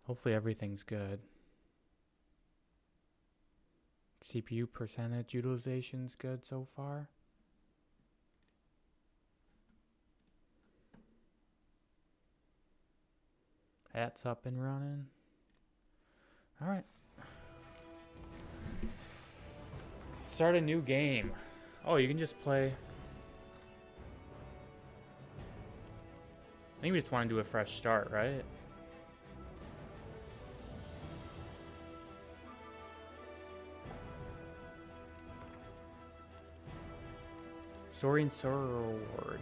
Hopefully everything's good. CPU percentage utilization's good so far. That's up and running. All right. Start a new game. Oh, you can just play. I think we just want to do a fresh start, right? Soaring Sword.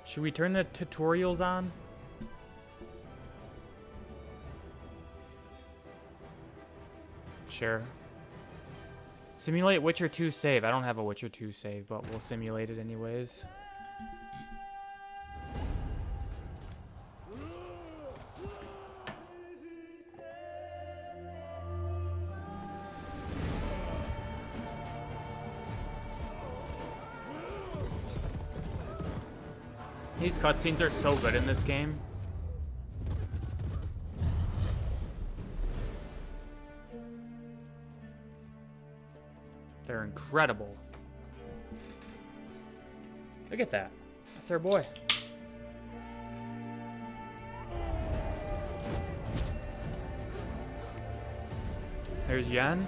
Should we turn the tutorials on? Sure. Simulate Witcher 2 save. I don't have a Witcher 2 save, but we'll simulate it anyways. These cutscenes are so good in this game. They're incredible. Look at that. That's our boy. There's Yen.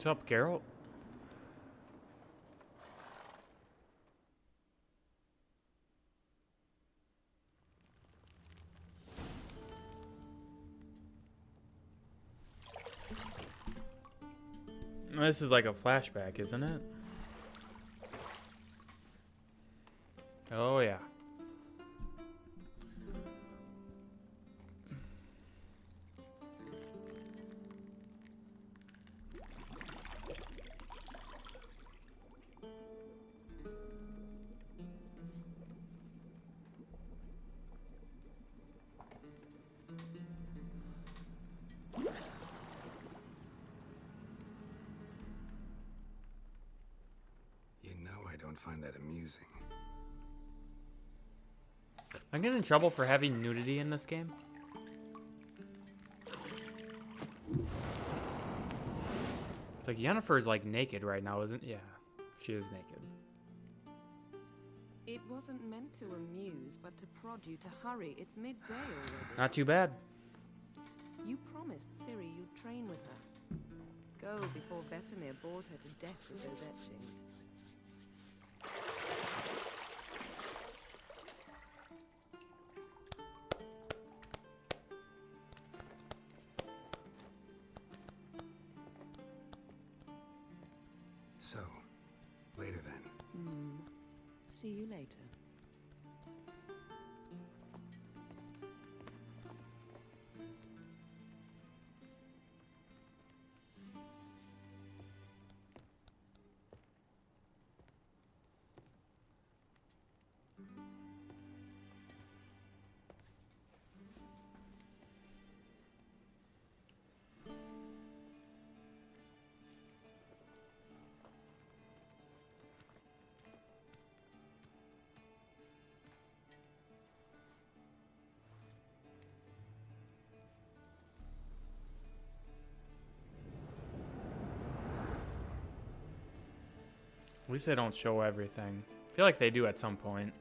What's up, Geralt? This is like a flashback, isn't it? Oh, yeah. You know I don't find that amusing. I'm getting in trouble for having nudity in this game. It's like Yennefer's like naked right now, isn't? Yeah, she is naked. It wasn't meant to amuse, but to prod you to hurry. It's midday already. Not too bad. You promised Ciri you'd train with her. Go before Vesemir bores her to death with those etchings. So, later then. See you later. At least they don't show everything. I feel like they do at some point.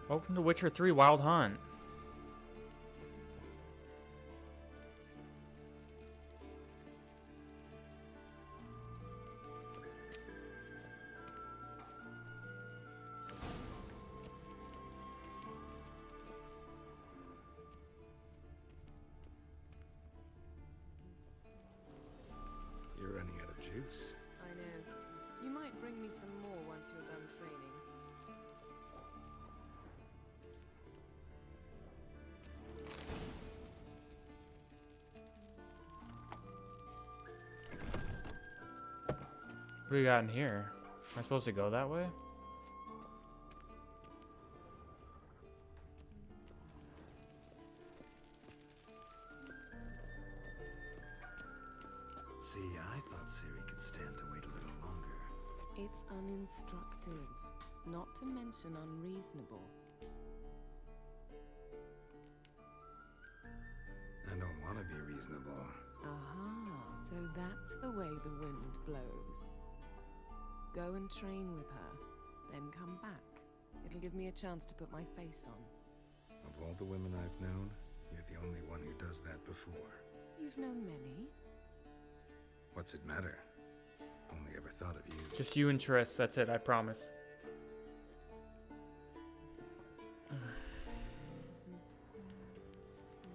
Welcome to Witcher 3 Wild Hunt. You're running out of juice. I know. You might bring me some more once you're done training. What do we got in here? Am I supposed to go that way? See, I thought Ciri could stand to wait a little longer. It's uninstructive, not to mention unreasonable. I don't want to be reasonable. Aha, so that's the way the wind blows. Go and train with her, then come back. It'll give me a chance to put my face on. Of all the women I've known, you're the only one who does that before. You've known many. What's it matter? Only ever thought of you. Just you and Triss, that's it, I promise.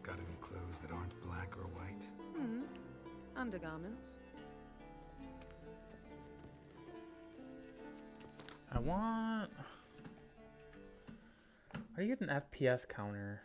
Got any clothes that aren't black or white? Undergarments. I want... How do you get an FPS counter?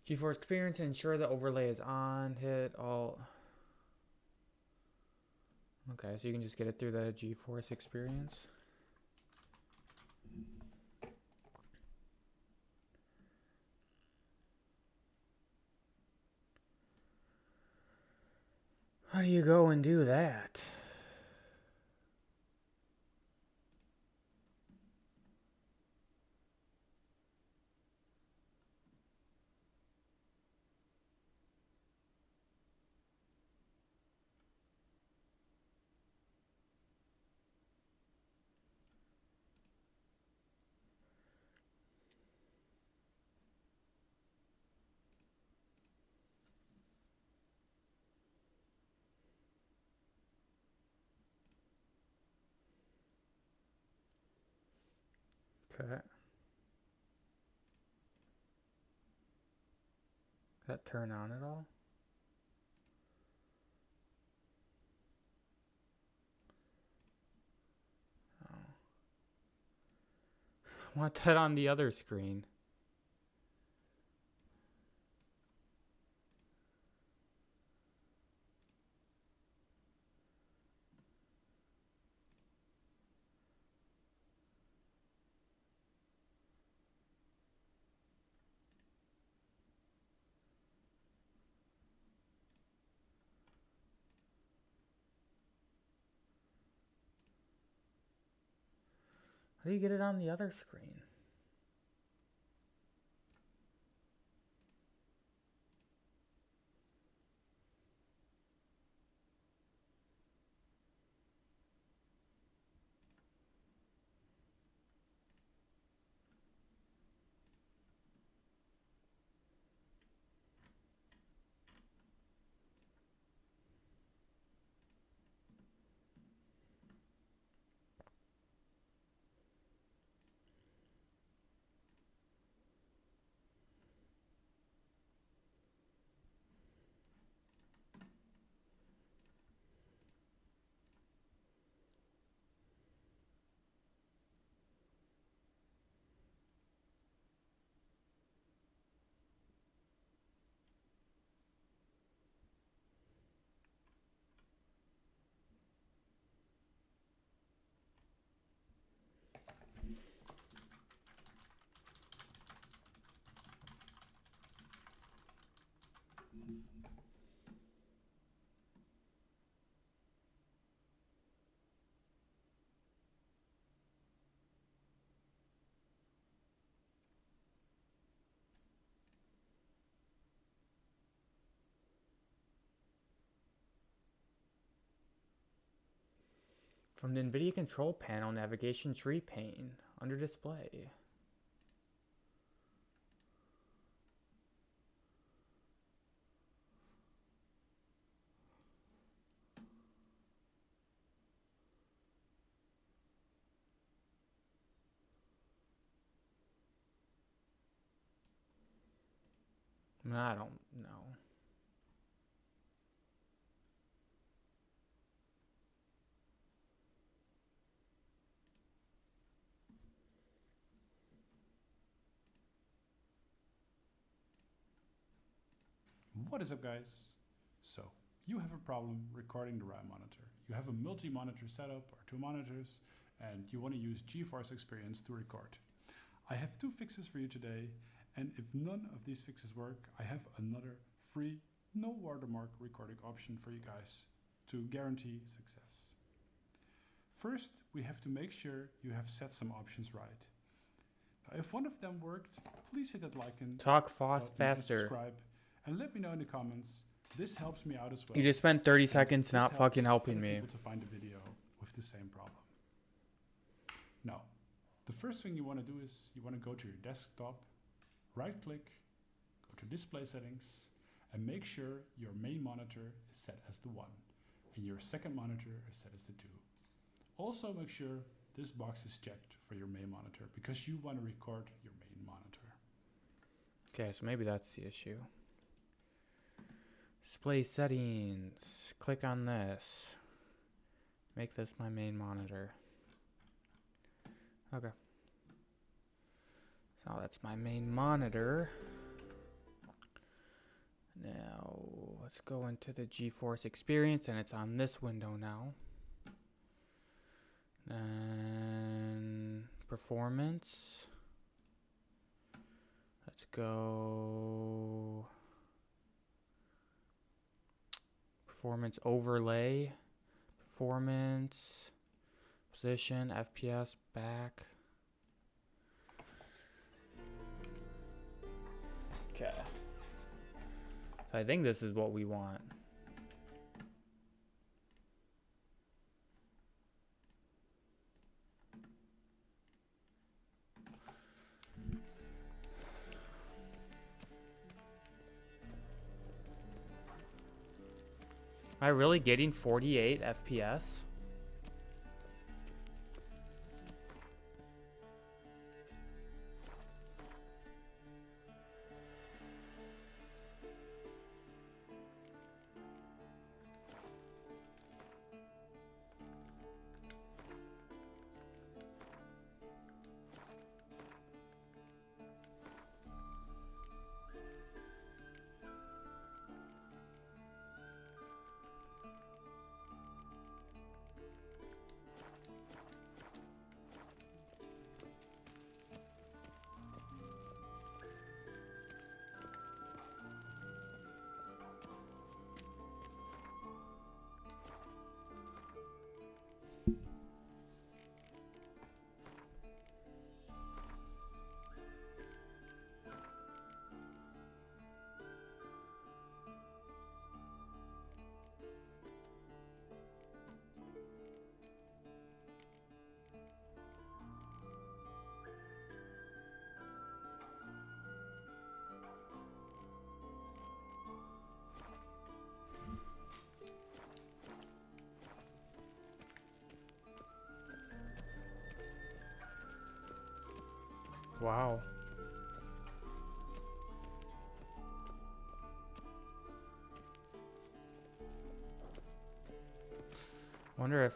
G4 experience, ensure the overlay is on, hit all. Okay, so you can just get it through the GeForce experience. How do you go and do that? Okay. That turn on at all? Oh. I want that on the other screen. How do you get it on the other screen? From the NVIDIA control panel, navigation tree pane, under display. I don't know. What is up, guys? So, you have a problem recording the RAM monitor. You have a multi-monitor setup or 2 monitors, and you want to use GeForce Experience to record. I have 2 fixes for you today, and if none of these fixes work, I have another free, no watermark recording option for you guys to guarantee success. First, we have to make sure you have set some options right. Now, if one of them worked, please hit that like and Talk fast, and faster. subscribe, and let me know in the comments. This helps me out as well. You just spent 30 And seconds this not helps fucking helping other me. people to find a video with the same problem. Now, the first thing you want to do is you want to go to your desktop, right click, go to display settings, and make sure your main monitor is set as the 1 and your second monitor is set as the 2. Also make sure this box is checked for your main monitor because you want to record your main monitor. Okay, so maybe that's the issue. Display settings. Click on this. Make this my main monitor. Okay. So that's my main monitor. Now, let's go into the GeForce Experience, and it's on this window now. And performance. Let's go performance overlay, performance, position, FPS, back. Okay. I think this is what we want. Am I really getting 48 FPS? Wow. Wonder if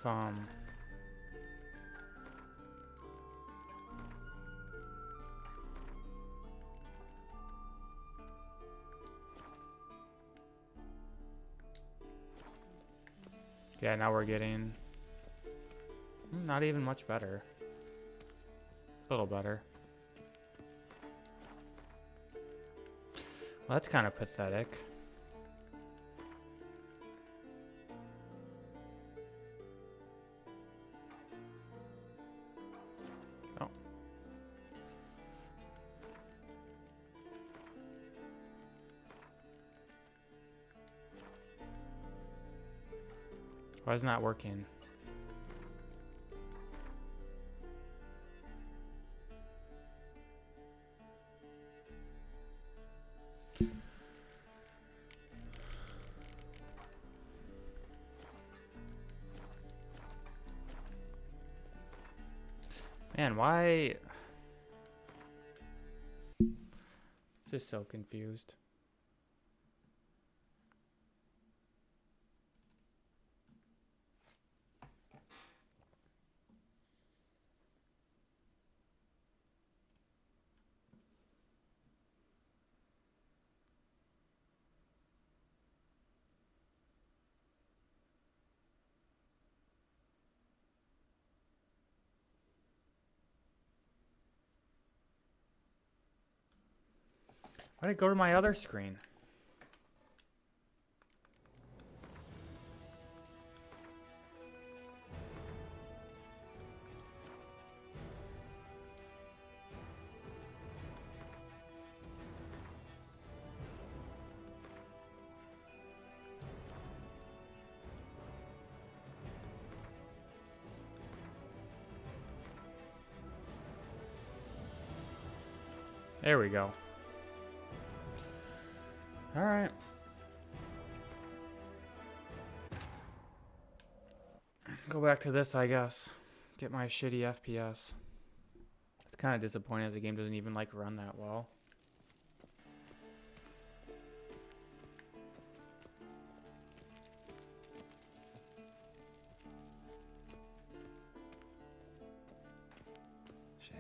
yeah, now we're getting not even much better. A little better. Well, that's kind of pathetic. Oh. Why is it not working? Man, why? Just so confused. Why did it go to my other screen? There we go. All right. Go back to this, I guess. Get my shitty FPS. It's kind of disappointing that the game doesn't even like run that well. Shit.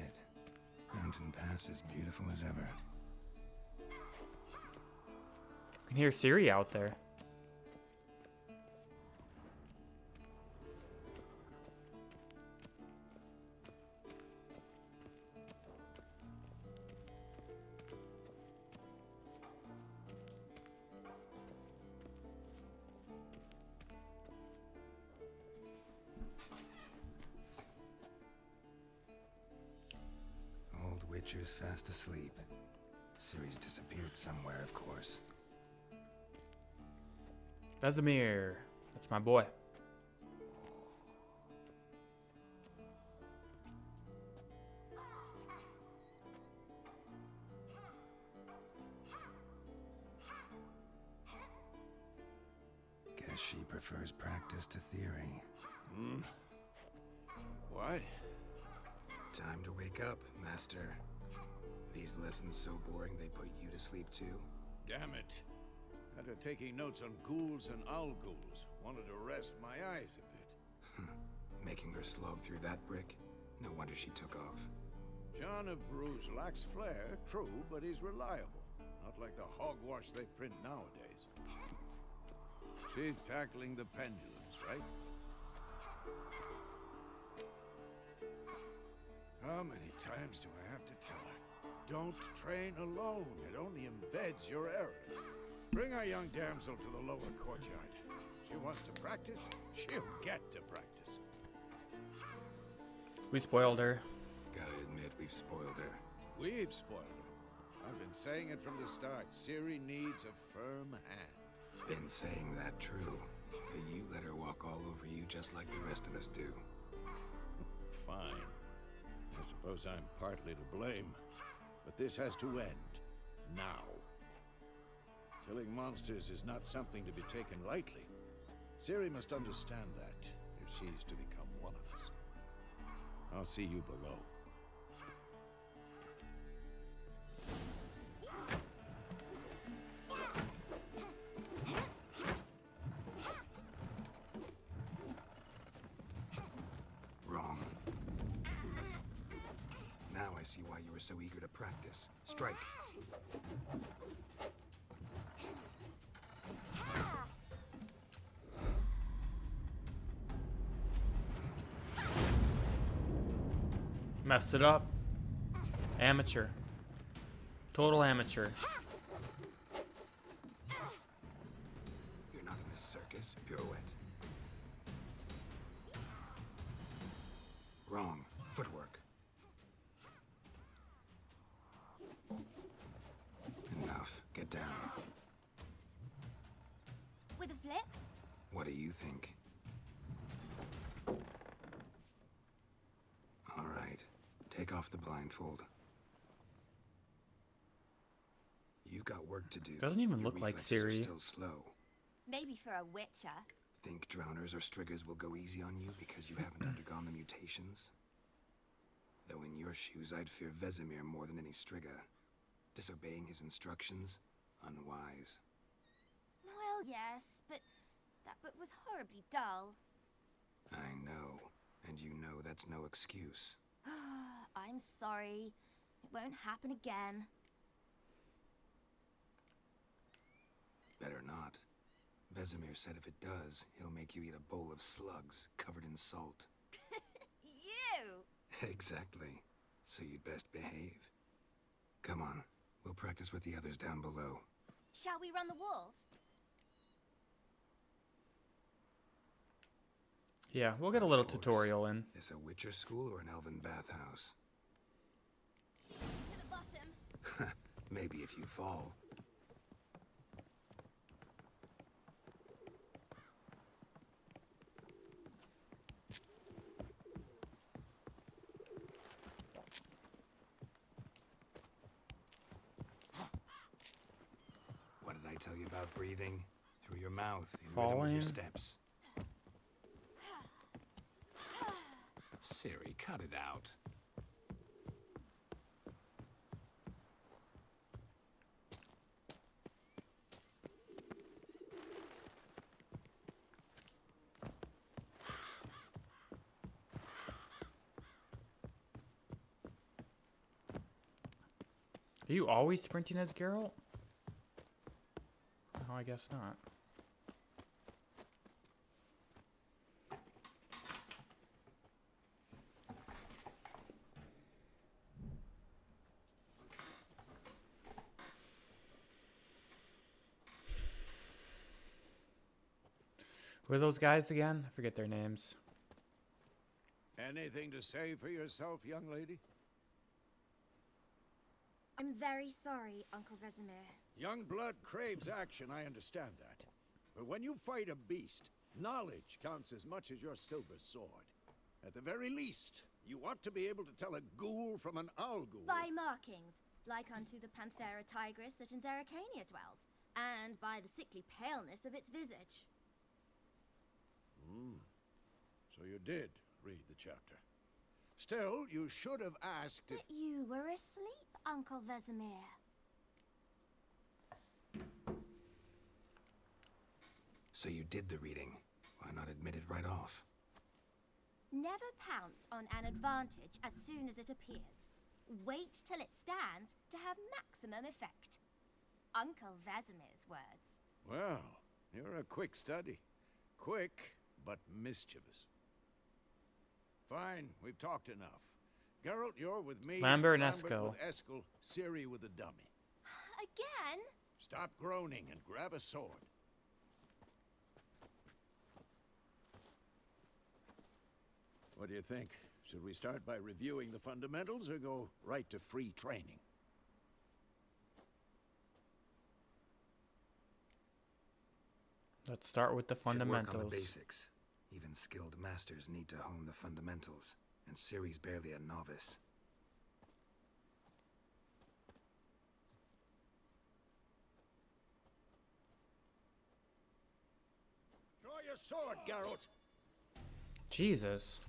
Mountain Pass is beautiful as ever. You can hear Siri out there. Old Witcher's fast asleep. Ciri's disappeared somewhere, of course. Vesemir. That's my boy. Guess she prefers practice to theory. Hmm? What? Time to wake up, Master. These lessons so boring they put you to sleep too? Damn it. After taking notes on ghouls and owl ghouls, wanted to rest my eyes a bit. Making her slog through that brick? No wonder she took off. John of Bruges lacks flair, true, but he's reliable. Not like the hogwash they print nowadays. She's tackling the pendulums, right? How many times do I have to tell her? Don't train alone. It only embeds your errors. Bring our young damsel to the lower courtyard. She wants to practice, she'll get to practice. We spoiled her. Gotta admit, we've spoiled her. We've spoiled her. I've been saying it from the start. Ciri needs a firm hand. Been saying that true. But you let her walk all over you just like the rest of us do. Fine. I suppose I'm partly to blame. But this has to end. Now. Killing monsters is not something to be taken lightly. Ciri must understand that, if she's to become one of us. I'll see you below. I see why you were so eager to practice. Strike. Messed it up. Amateur. Total amateur. You're not in a circus. Pirouette. Wrong. Footwork. Enough. Get down. With a flip? What do you think? All right. Take off the blindfold. You've got work to do. Doesn't even Your look like reflexes are Siri. Still slow. Maybe for a witcher. Think drowners or striggers will go easy on you because you haven't undergone the mutations? Though in your shoes, I'd fear Vesemir more than any strigger. Disobeying his instructions? Unwise. Well, yes, but that book was horribly dull. I know. And you know that's no excuse. I'm sorry. It won't happen again. Better not. Vesemir said if it does, he'll make you eat a bowl of slugs covered in salt. You! Exactly. So you'd best behave. Come on. We'll practice with the others down below. Shall we run the walls? Yeah, we'll get a Of little course. tutorial in. Is a Witcher school or an elven bathhouse? To the bottom. Maybe if you fall. What did I tell you about breathing? Through your mouth, in rhythm with your Falling. steps. Siri, cut it out. Are you always sprinting as Geralt? Oh, I guess not. Who are those guys again? I forget their names. Anything to say for yourself, young lady? I'm very sorry, Uncle Vesemir. Young blood craves action, I understand that. But when you fight a beast, knowledge counts as much as your silver sword. At the very least, you ought to be able to tell a ghoul from an owl ghoul. By markings, like unto the Panthera tigris that in Zerrikania dwells, and by the sickly paleness of its visage. So you did read the chapter. Still, you should have asked if... But you were asleep, Uncle Vesemir. So you did the reading. Why not admit it right off? Never pounce on an advantage as soon as it appears. Wait till it stands to have maximum effect. Uncle Vesemir's words. Well, you're a quick study. Quick, but mischievous. Fine, we've talked enough. Geralt, you're with me. Lambert and Lambert Eskel. with Eskel, Ciri with a dummy. Again? Stop groaning and grab a sword. What do you think? Should we start by reviewing the fundamentals or go right to free training? Let's start with the Should work on fundamentals. the basics. Even skilled masters need to hone the fundamentals, and Ciri's barely a novice. Draw your sword, Geralt! Jesus.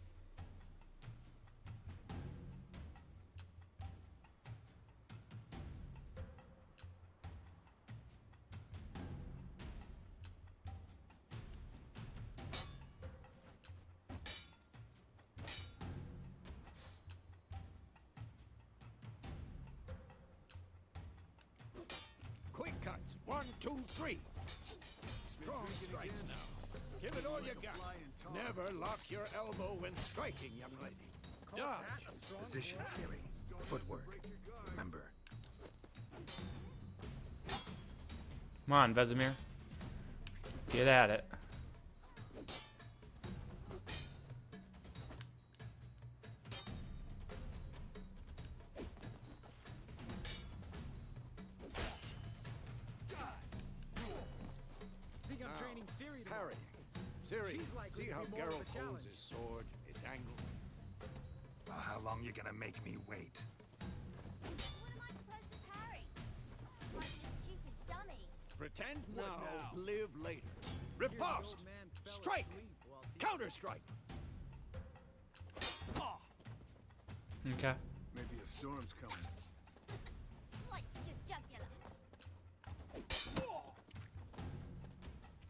1, 2, 3. Strong strikes now. Give it all you got. Never lock your elbow when striking, young lady. Dodge. Position, Siri. Footwork. Remember. Come on, Vesemir. Get at it. Think I'm training Siri tomorrow. Parry. Siri, She's likely see to how be more of a Geralt holds challenge. his sword, its angle? Well, how long you gonna make me wait? What am I supposed to parry? Like this stupid dummy. Pretend now, live later. Riposte! Strike! Counter-strike! Okay. Maybe a storm's coming. Slice your jugular.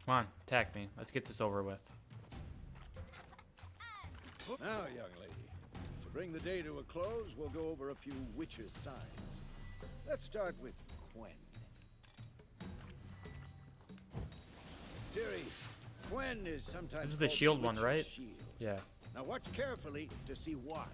Come on, attack me. Let's get this over with. Now, young lady, to bring the day to a close, we'll go over a few witches' signs. Let's start with Quen. Ciri, Quen is sometimes This is the called shield one, witch's right? Shield. Yeah. Now watch carefully to see why.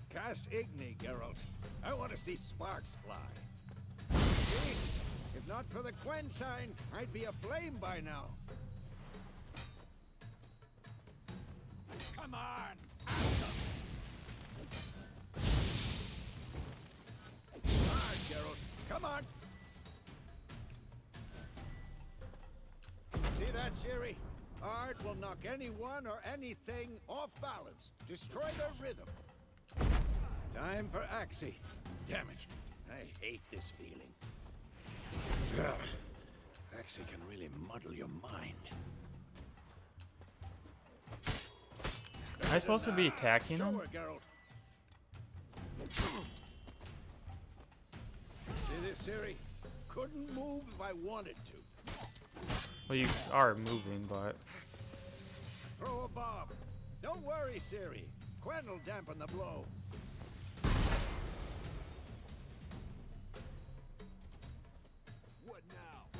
Cast Igni, Geralt. I want to see sparks fly. See? If not for the Quen sign, I'd be aflame by now. Come on! Hard, Geralt. Come on! See that, Ciri? Art will knock anyone or anything off balance. Destroy their rhythm. Time for Axii. Damn it. I hate this feeling. Ugh. Axii can really muddle your mind. Am I supposed to be attacking Show him? her, Geralt. See this, Ciri? Couldn't move if I wanted to. Well, you are moving, but Throw a bomb. Don't worry, Ciri. Quen will dampen the blow. What now?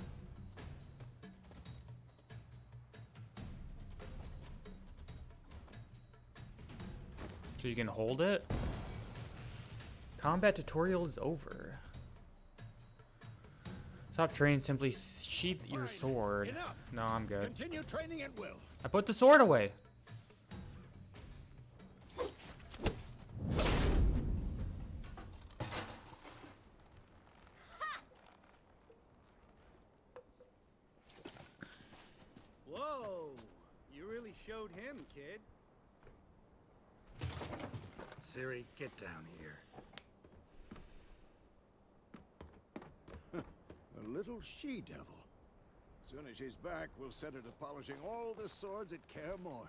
so you can hold it. Combat tutorial is over. Stop training. Simply sheath your Fine. sword. Enough. No, I'm good. Continue training at will. I put the sword away. Whoa! You really showed him, kid. Siri, get down here. A little she-devil. Soon as she's back, we'll set her to polishing all the swords at Kaer Morhen.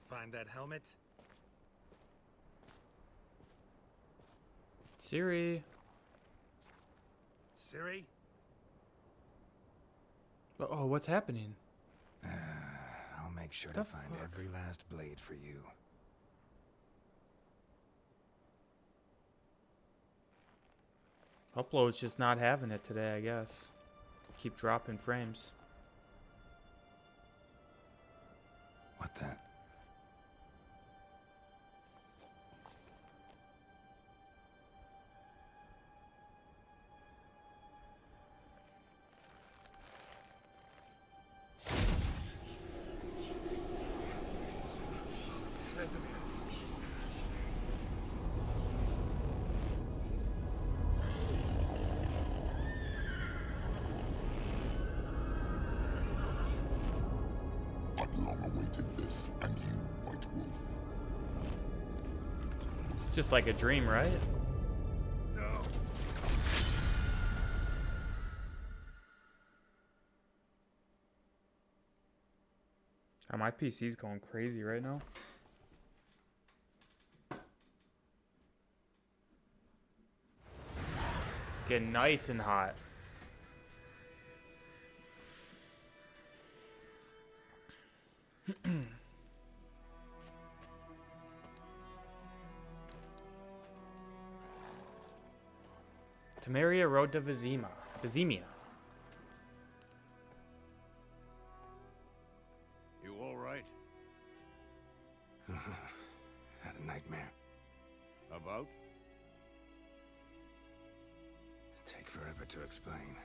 Find that helmet? Siri. Siri? Oh, what's happening? I'll make sure The to find fuck? every last blade for you. Upload's just not having it today, I guess. Keep dropping frames. What the? Vesemir. I've long awaited this, and you, White Wolf. Just like a dream, right? No. Oh, my PC's going crazy right now. Getting nice and hot. Temeria Road to Vizima. Vizimia. You all right? Had a nightmare. About? Take forever to explain.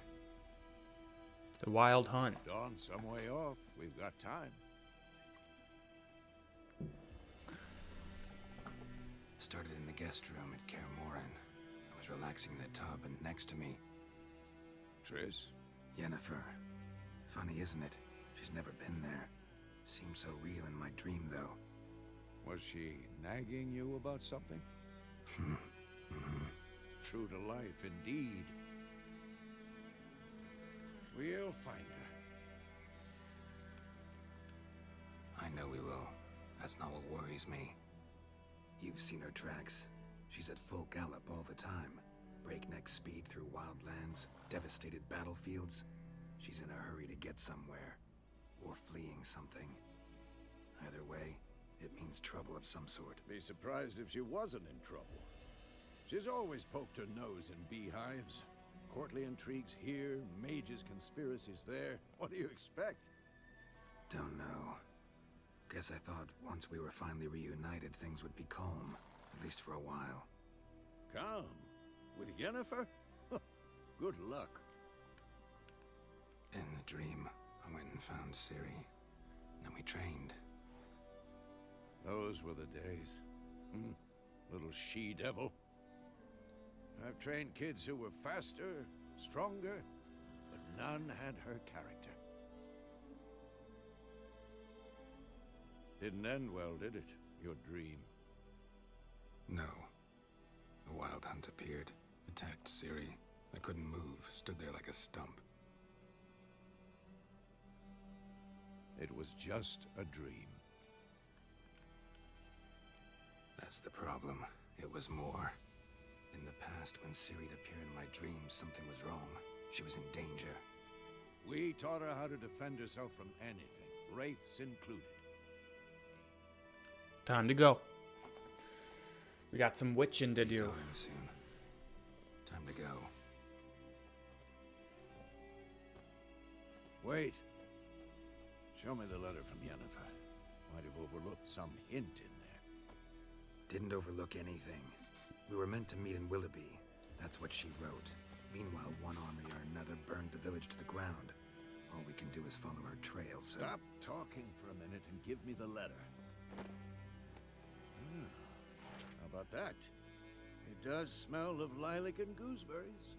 The Wild Hunt. Dawn some way off. We've got time. Started in the guest room at Kaer Morhen. I was relaxing in the tub, and next to me, Triss? Yennefer. Funny, isn't it? She's never been there. Seemed so real in my dream, though. Was she nagging you about something? True to life, indeed. We'll find her. I know we will. That's not what worries me. You've seen her tracks. She's at full gallop all the time. Breakneck speed through wildlands, devastated battlefields. She's in a hurry to get somewhere. Or fleeing something. Either way, it means trouble of some sort. Be surprised if she wasn't in trouble. She's always poked her nose in beehives. Courtly intrigues here, mages' conspiracies there. What do you expect? Don't know. Guess I thought once we were finally reunited, things would be calm. At least for a while. Calm? With Yennefer? Good luck. In the dream, I went and found Ciri. Then we trained. Those were the days. Little she-devil. I've trained kids who were faster, stronger, but none had her character. Didn't end well, did it? Your dream? No. The Wild Hunt appeared, attacked Ciri. I couldn't move, stood there like a stump. It was just a dream. That's the problem. It was more. In the past, when Ciri'd appear in my dreams, something was wrong. She was in danger. We taught her how to defend herself from anything, wraiths included. Time to go. We got some witching to do. Dawning soon. Time to go. Wait. Show me the letter from Yennefer. Might have overlooked some hint in there. Didn't overlook anything. We were meant to meet in Willoughby. That's what she wrote. Meanwhile, one army or another burned the village to the ground. All we can do is follow her trail, so... Stop talking for a minute and give me the letter. How about that? It does smell of lilac and gooseberries.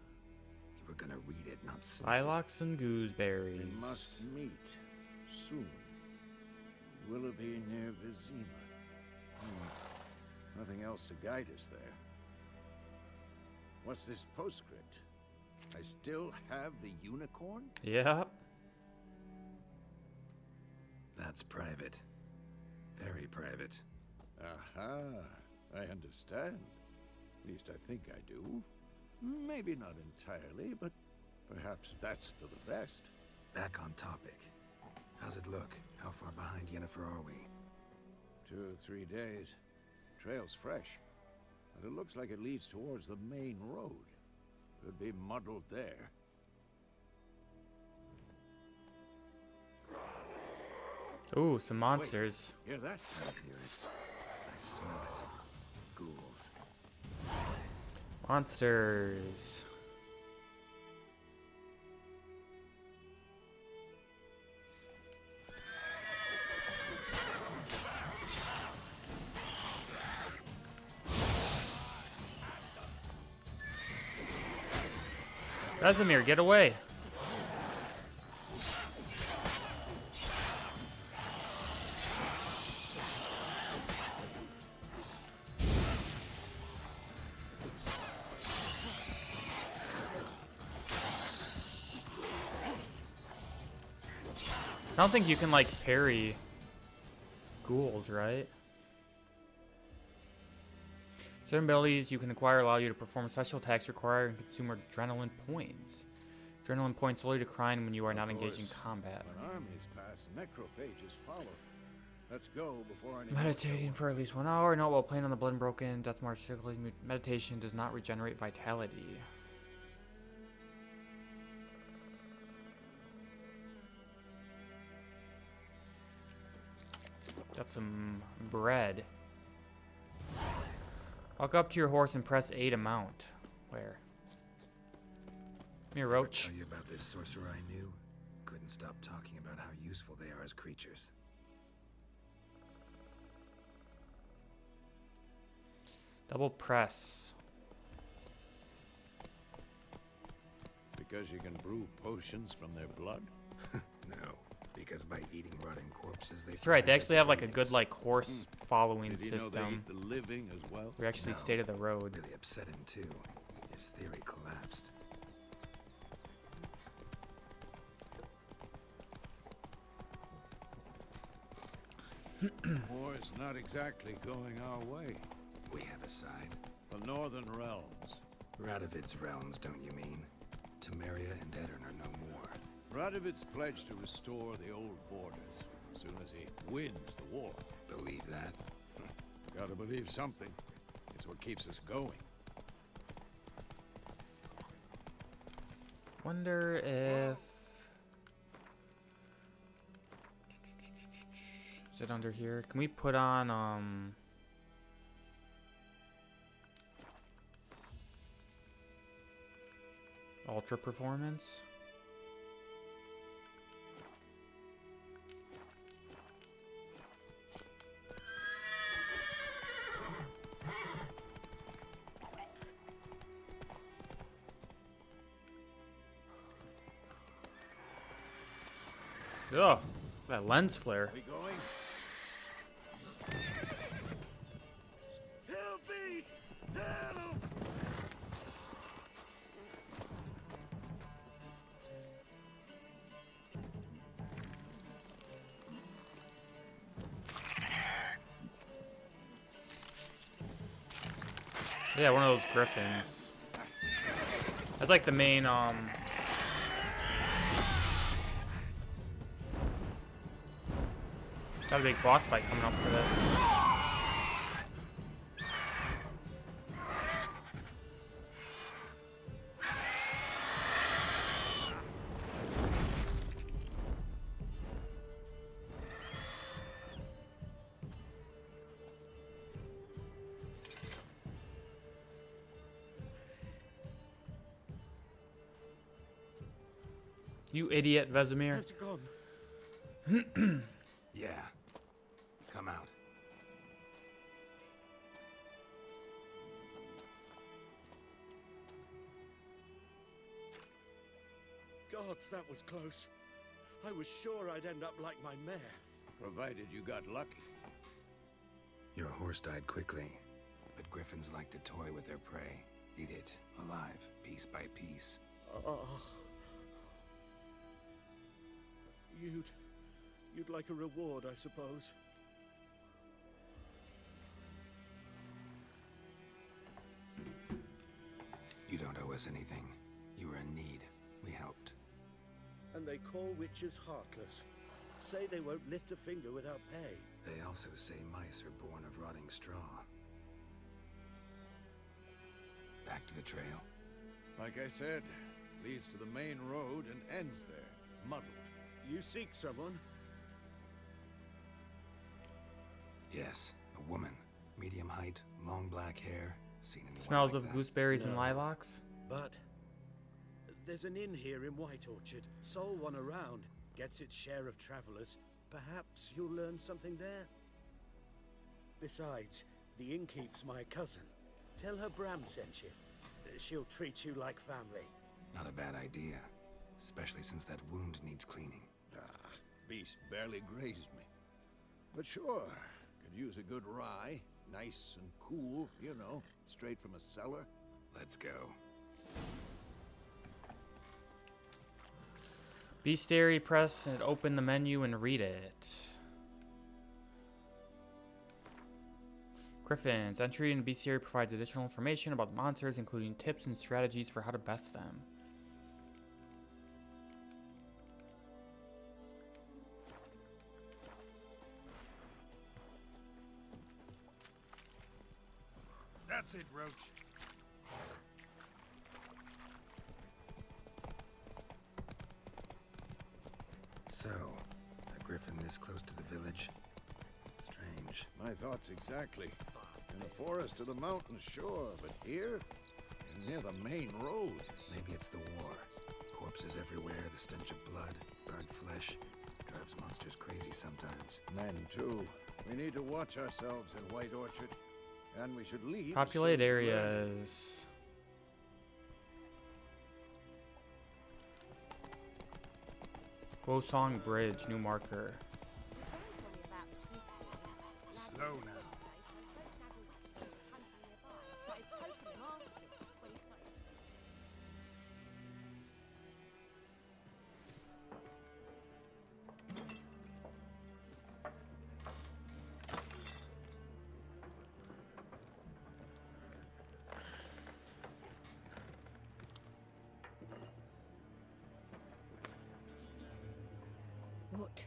You were gonna read it, not sniff it. Lilacs and gooseberries. They must meet soon. Willoughby near Vizima. Nothing else to guide us there. What's this postscript? I still have the unicorn? Yeah. That's private. Very private. Aha, I understand. At least I think I do. Maybe not entirely, but perhaps that's for the best. Back on topic. How's it look? How far behind Yennefer are we? 2 or 3 days. Trail's fresh, but it looks like it leads towards the main road. Could be muddled there. Ooh, some monsters. Hear that? I hear it. I smell it. Ghouls. Monsters. Vesemir, get away. I don't think you can, like, parry ghouls, right? Certain abilities you can acquire allow you to perform special attacks requiring consumer adrenaline points. Adrenaline points slowly decline when you are not engaged in combat. When armies pass, necrophages follow. Let's go before any more Meditating show for at least 1 hour. Note while playing on the Blood and Broken Death March difficulty, meditation does not regenerate vitality. Got some bread. Walk up to your horse and press A to mount. Where? Come here, Ever Roach. tell you about this sorcerer I knew? Couldn't stop talking about how useful they are as creatures. Double press. Because you can brew potions from their blood? No, because by eating rotting corpses, they. That's right. They prevent actually have like a epidemics. good like horse following Did you know they system. eat the living as well? We actually No. stayed at the road. Really upset him too. His theory collapsed. War's not exactly going our way. We have a side. The Northern Realms. Radovid's realms, don't you mean? Temeria and Edirn are no more. Radovid's pledged to restore the old borders as soon as he wins the war. Believe that? Gotta believe something. It's what keeps us going. Wonder if... Is it under here? Can we put on, Ultra Performance? Ugh, that lens flare. We going? Help me! Help! Yeah, one of those griffins. That's like the main, got a big boss fight coming up for this. You idiot, Vesemir. How's it gone? Yeah. Come out. Gods, that was close. I was sure I'd end up like my mare. Provided you got lucky. Your horse died quickly, but griffins like to toy with their prey. Eat it, alive, piece by piece. Oh. You'd like a reward, I suppose. You don't owe us anything. You were in need. We helped. And they call witches heartless. Say they won't lift a finger without pay. They also say mice are born of rotting straw. Back to the trail. Like I said, leads to the main road and ends there, muddled. You seek someone? Yes, a woman. Medium height, long black hair. Seen anyone Smells like of that? gooseberries and No. lilacs. But there's an inn here in White Orchard. Sole one around. Gets its share of travelers. Perhaps you'll learn something there. Besides, the innkeep's my cousin. Tell her Bram sent you. She'll treat you like family. Not a bad idea. Especially since that wound needs cleaning. Ah, beast barely grazed me. But sure, could use a good rye. Nice and cool, you know, straight from a cellar. Let's go. Bestiary, press and open the menu and read it. Griffins. Entry in Bestiary provides additional information about monsters, including tips and strategies for how to best them. That's it, Roach. So, a griffin this close to the village? strange. My thoughts exactly. In the forest or the mountains, sure, but here? Near the main road. Maybe it's the war. Corpses everywhere, the stench of blood, burnt flesh. Drives monsters crazy sometimes. Men, too. We need to watch ourselves in White Orchard. And we should leave. Populated areas. Wosong Bridge, new marker. Slow now. What?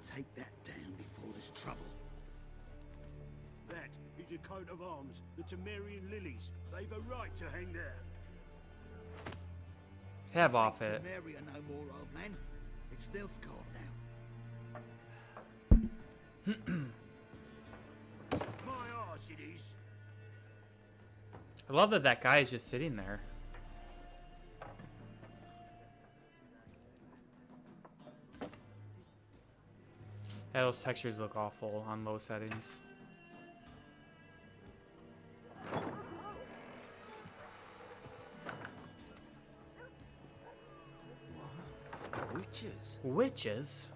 Take that down before there's trouble. That is a coat of arms, the Temerian lilies. They've a right to hang there. Have off it. Temeria no more, old man. It's Nilfgaard now. My arse it is. I love that guy is just sitting there. Yeah, those textures look awful on low settings. What? Witches? Witches?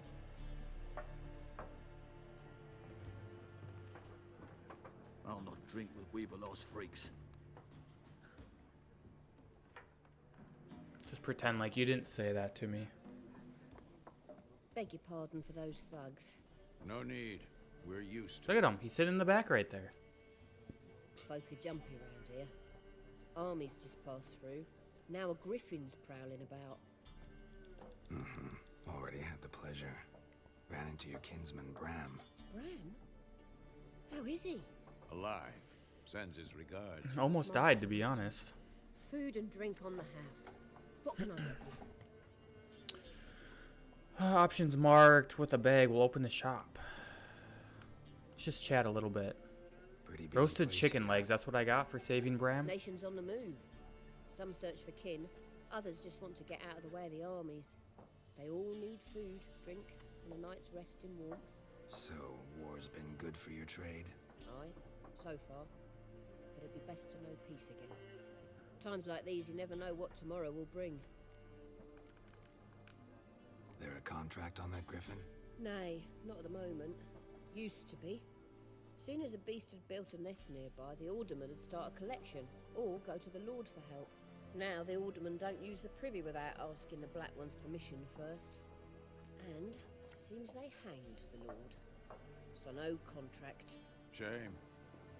I'll not drink with Weaverlaw's freaks. Just pretend like you didn't say that to me. Beg your pardon for those thugs. No need. We're used to Look at him. He's sitting in the back right there. Folk are jumpy round here. Armies just passed through. Now a griffin's prowling about. Already had the pleasure. Ran into your kinsman, Bram. Bram? How is he? alive. Sends his regards. Almost died, to be honest. Food and drink on the house. What can I get you? Options marked with a bag. We'll open the shop. Let's just chat a little bit. Pretty busy Roasted place chicken here. legs. That's what I got for saving Bram. Nations on the move. Some search for kin. Others just want to get out of the way of the armies. They all need food, drink, and a night's rest in warmth. So, war's been good for your trade? Aye, so far. But it'd be best to know peace again. Times like these, you never know what tomorrow will bring. There a contract on that griffin? Nay, not at the moment. Used to be. Soon as a beast had built a nest nearby, the alderman would start a collection, or go to the Lord for help. Now the aldermen don't use the privy without asking the Black One's permission first. And seems they hanged the Lord. So no contract. Shame.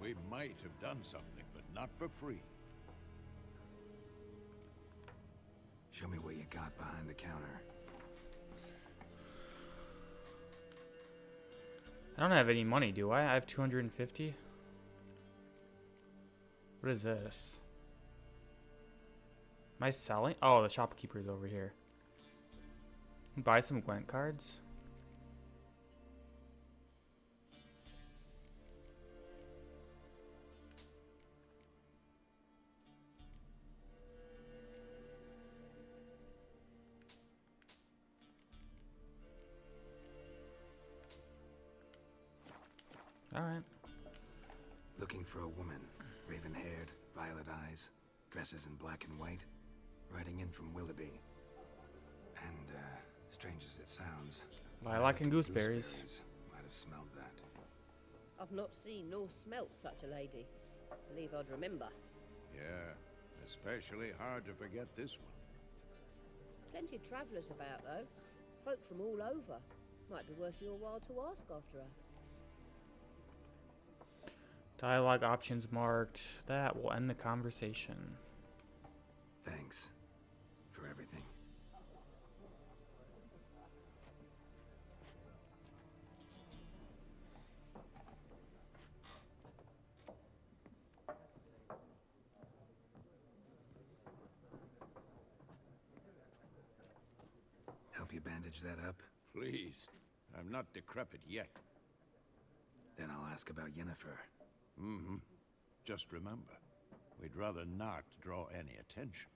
We might have done something, but not for free. Show me what you got behind the counter. I don't have any money, do I? I have 250. What is this? Am I selling? Oh, the shopkeeper's over here. Buy some Gwent cards. Alright. Looking for a woman. Raven-haired, violet eyes, dresses in black and white. Riding in from Willoughby. And, strange as it sounds, Lilac and gooseberries. Might have smelled that. I've not seen nor smelt such a lady. Believe I'd remember. Yeah, especially hard to forget this one. Plenty of travellers about, though. Folk from all over. Might be worth your while to ask after her. Dialogue options marked. That will end the conversation. Thanks. For everything. Help you bandage that up? Please. I'm not decrepit yet. Then I'll ask about Yennefer. Mm-hmm. Just remember, we'd rather not draw any attention.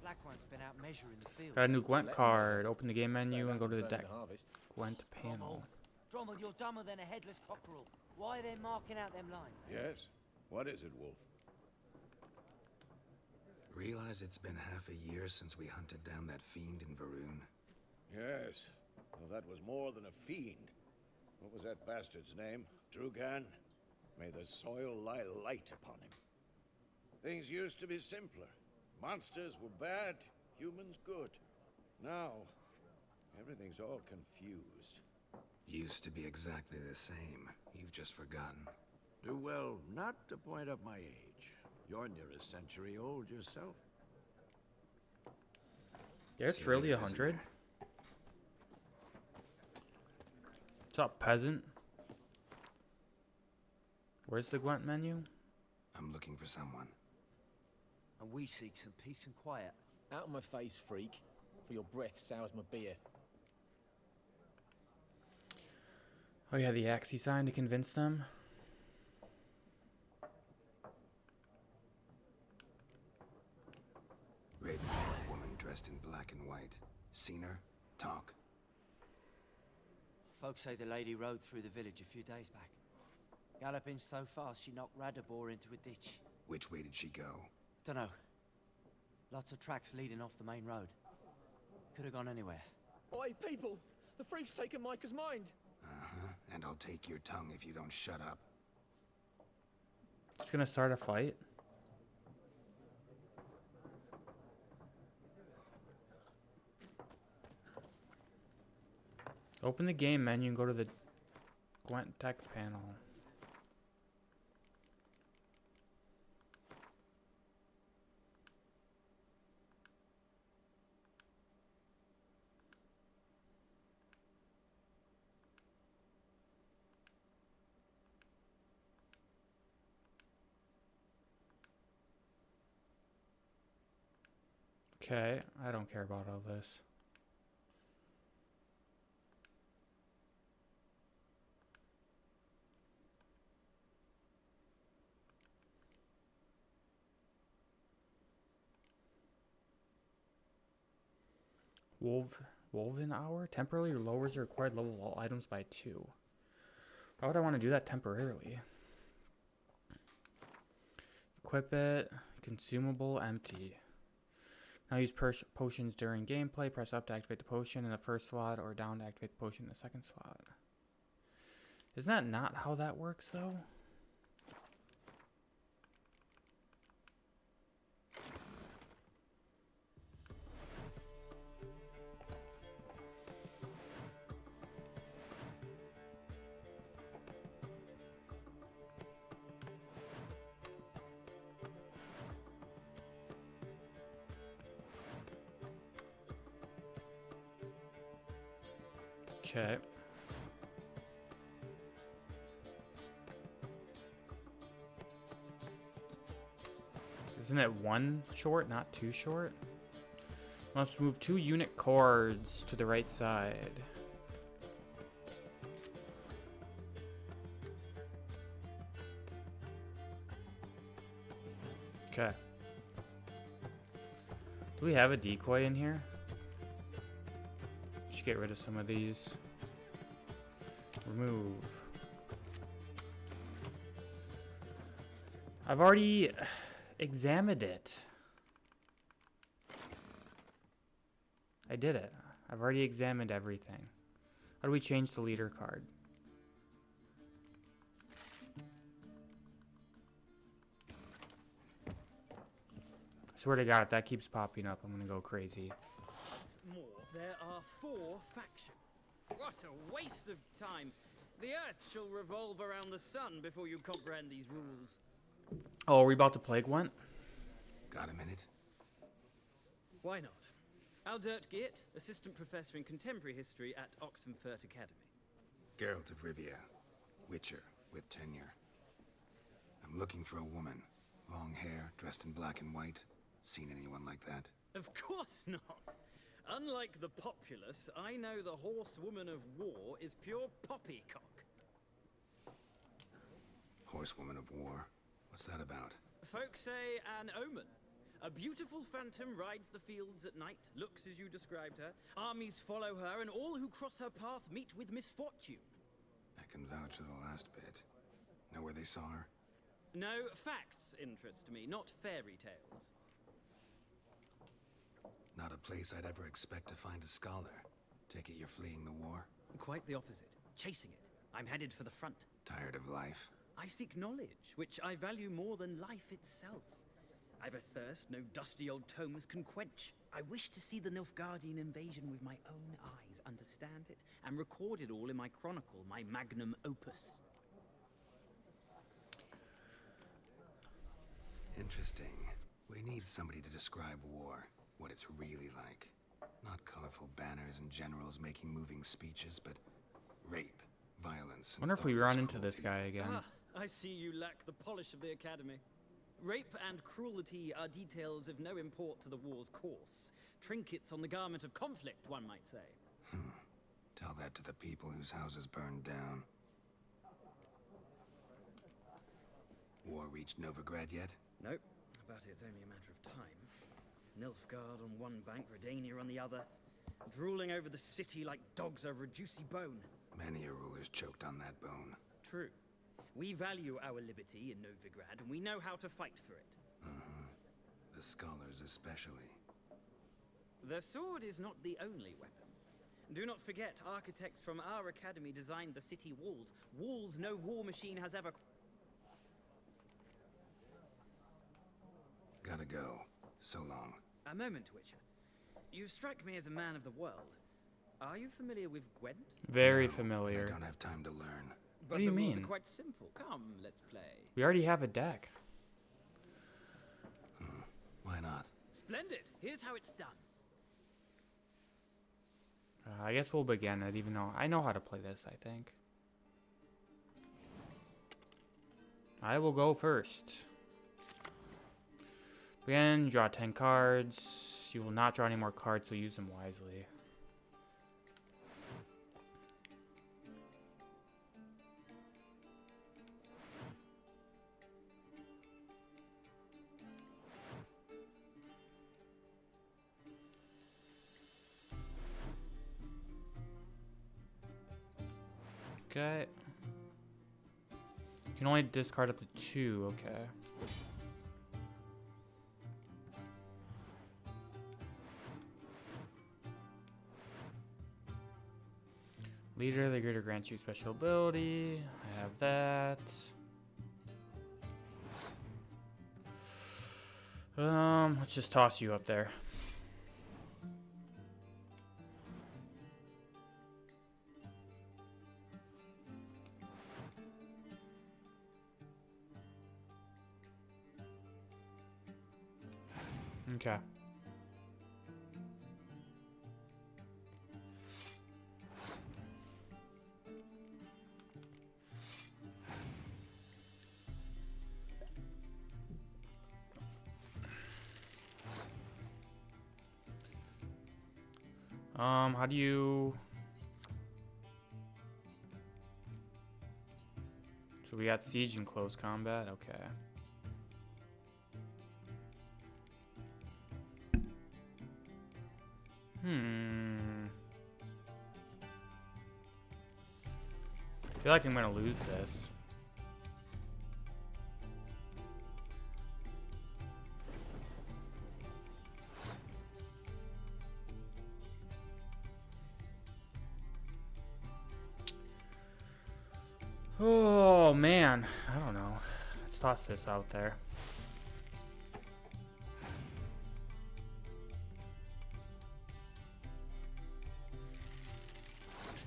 Black One's been out measuring the field. Got a new Gwent card. Open the game menu and go to the deck Gwent panel. Drommel, you're dumber than a headless cockerel. Why are they marking out them lines? Yes? What is it, Wolf? Realize it's been half a year since we hunted down that fiend in Varun? Yes. Well, that was more than a fiend. What was that bastard's name? Drugan? May the soil lie light upon him. Things used to be simpler. Monsters were bad, humans good. Now, everything's all confused. Used to be exactly the same. You've just forgotten. Do well not to point up my age. You're near a century old yourself. There's See really you, 100. Vesemir. What's up, peasant? Where's the Gwent menu? I'm looking for someone. And we seek some peace and quiet. Out of my face, freak. For your breath sours my beer. Oh yeah, the axe he signed to convince them. Raven-haired woman dressed in black and white. Seen her? Talk. Folks say the lady rode through the village a few days back. Galloping so fast she knocked Radabor into a ditch. Which way did she go? Dunno. Lots of tracks leading off the main road. Could have gone anywhere. Oi, people! The freak's taken Micah's mind! Uh-huh. And I'll take your tongue if you don't shut up. It's gonna start a fight. Open the game menu and go to the Gwent Tech panel. Okay, I don't care about all this. Woven hour temporarily lowers the required level of all items by 2. Why would I want to do that temporarily? Equip it. Consumable empty. Now use potions during gameplay. Press up to activate the potion in the first slot or down to activate the potion in the second slot. Isn't that not how that works though? Okay. Isn't it 1 short, not 2 short? Must move 2 unit cords to the right side. Okay. Do we have a decoy in here? Should get rid of some of these. Remove. I've already examined it. I did it. I've already examined everything. How do we change the leader card? Swear to God, if that keeps popping up, I'm gonna go crazy. More. There are 4 factions. What a waste of time. The Earth shall revolve around the sun before you comprehend these rules. Oh, are we about to play Gwent? Got a minute? Why not? Aldert Geert, Assistant Professor in Contemporary History at Oxenfurt Academy. Geralt of Rivia. Witcher, with tenure. I'm looking for a woman. Long hair, dressed in black and white. Seen anyone like that? Of course not. Unlike the populace, I know the horsewoman of war is pure poppycock. Horsewoman of War? What's that about? Folks say an omen. A beautiful phantom rides the fields at night, looks as you described her. Armies follow her, and all who cross her path meet with misfortune. I can vouch for the last bit. Know where they saw her? No, facts interest me, not fairy tales. Not a place I'd ever expect to find a scholar. Take it you're fleeing the war? Quite the opposite. Chasing it. I'm headed for the front. Tired of life? I seek knowledge, which I value more than life itself. I've a thirst no dusty old tomes can quench. I wish to see the Nilfgaardian invasion with my own eyes, understand it, and record it all in my chronicle, my magnum opus. Interesting. We need somebody to describe war, what it's really like. Not colorful banners and generals making moving speeches, but rape, violence, and Wonder if we thoughtless run into this cruelty. guy again. Ah, I see you lack the polish of the Academy. Rape and cruelty are details of no import to the war's course. Trinkets on the garment of conflict, one might say. Tell that to the people whose houses burned down. War reached Novigrad yet? Nope, but it's only a matter of time. Nilfgaard on one bank, Redania on the other, drooling over the city like dogs over a juicy bone. Many a ruler's choked on that bone. True. We value our liberty in Novigrad, and we know how to fight for it. The scholars especially. The sword is not the only weapon. Do not forget, architects from our academy designed the city walls. Walls no war machine has ever... Gotta go. So long. A moment, Witcher. You strike me as a man of the world. Are you familiar with Gwent? Very No, familiar. I don't have time to learn. But do you the rules mean? are quite simple. Come, let's play. We already have a deck. Why not? Splendid. Here's how it's done. I guess we'll begin it, even though I know how to play this, I think. I will go first. Begin, draw 10 cards. You will not draw any more cards, so use them wisely. Okay. You can only discard up to 2, okay. Leader, the greater grants you special ability. I have that. Let's just toss you up there. Okay. How do you... So we got siege and close combat, okay. I feel like I'm gonna lose this. Oh man, I don't know. Let's toss this out there.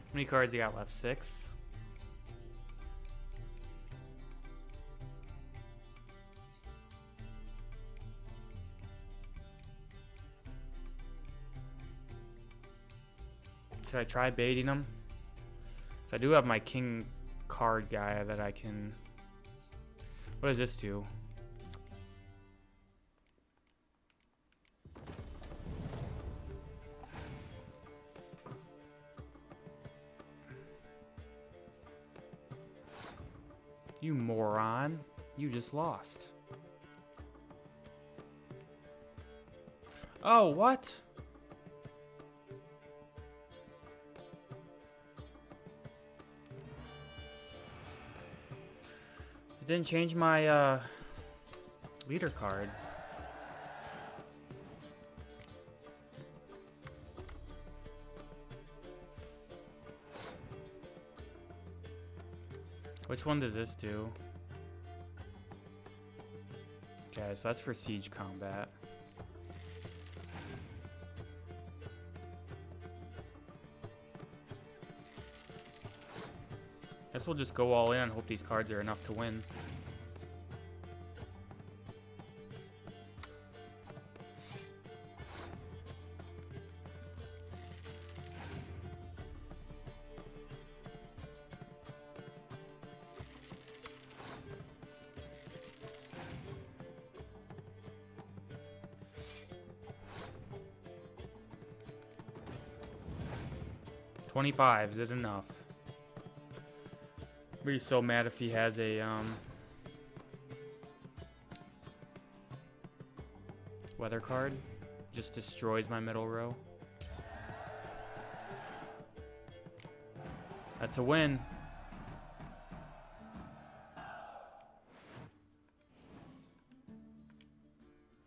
How many cards you got left? 6? Should I try baiting him? So I do have my king card guy that I can... What does this do? You moron. You just lost. Oh, what? It didn't change my leader card. Which one does this do? Okay, so that's for siege combat. Guess we'll just go all in and hope these cards are enough to win. $25, is it enough? Be so mad if he has a weather card. Just destroys my middle row. That's a win.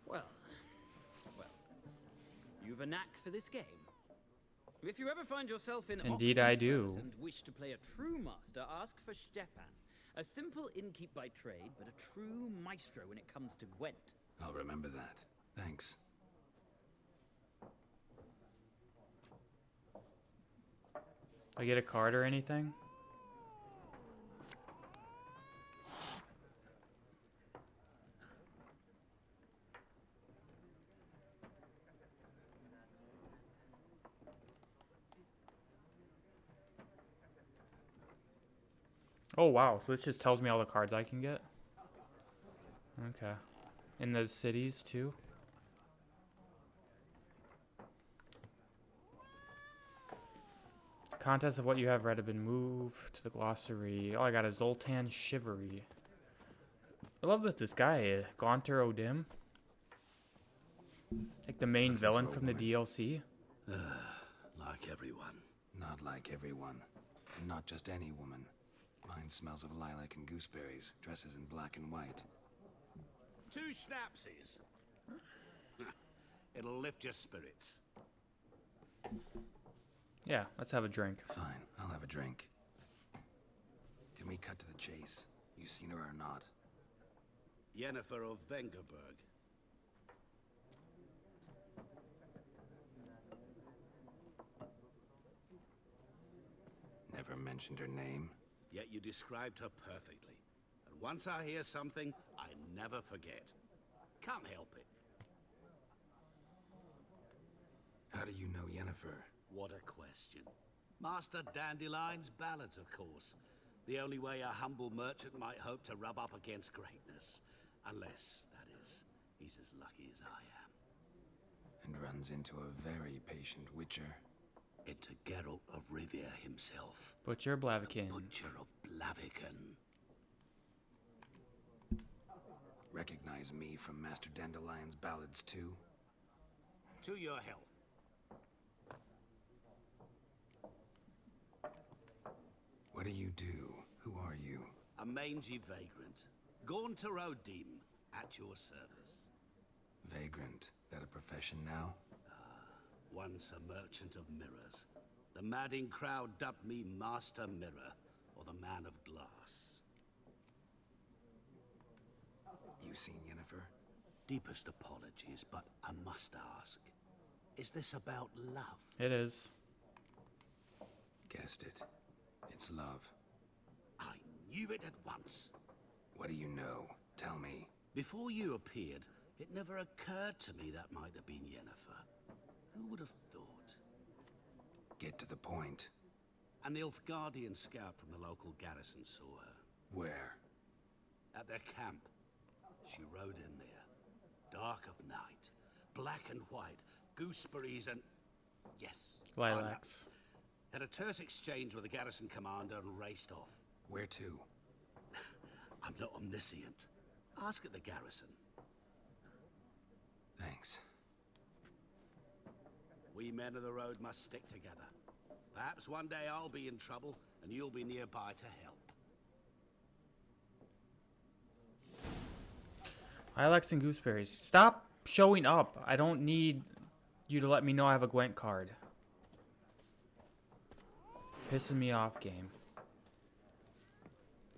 Well, you've a knack for this game. If you ever find yourself in Indeed I do. and wish to play a true master, ask for Stepan. A simple innkeep by trade, but a true maestro when it comes to Gwent. I'll remember that. Thanks. I get a card or anything? Oh wow, so this just tells me all the cards I can get? Okay. In those cities too? Contents of what you have read have been moved to the glossary. Oh, I got a Zoltan Chivalry. I love that this guy, Gaunter O'Dim. Like the main villain from the DLC. Like everyone. Not like everyone. And not just any woman. Mine smells of lilac and gooseberries, dresses in black and white. 2 schnapsies. It'll lift your spirits. Yeah, let's have a drink. Fine, I'll have a drink. Can we cut to the chase? You seen her or not? Yennefer of Vengerberg. Never mentioned her name. Yet you described her perfectly. And once I hear something, I never forget. Can't help it. How do you know Yennefer? What a question. Master Dandelion's ballads, of course. The only way a humble merchant might hope to rub up against greatness. Unless, that is, he's as lucky as I am. And runs into a very patient witcher. Into Geralt of Rivia himself. Butcher Blaviken. Butcher of Blaviken. Recognize me from Master Dandelion's ballads too? To your health. What do you do? Who are you? A mangy vagrant. Gaunter O'Dim, at your service. Vagrant. That a profession now? Once a merchant of mirrors. The madding crowd dubbed me Master Mirror, or the Man of Glass. You seen Yennefer? Deepest apologies, but I must ask. Is this about love? It is. Guessed it. It's love. I knew it at once. What do you know? Tell me. Before you appeared, it never occurred to me that might have been Yennefer. Who would have thought? Get to the point. An Nilfgaardian scout from the local garrison saw her. Where? At their camp. She rode in there. Dark of night. Black and white. Gooseberries and... Yes. Lilacs. Had a terse exchange with the garrison commander and raced off. Where to? I'm not omniscient. Ask at the garrison. Thanks. We men of the road must stick together. Perhaps one day I'll be in trouble, and you'll be nearby to help. Ilex and gooseberries. Stop showing up. I don't need you to let me know I have a Gwent card. Pissing me off, game.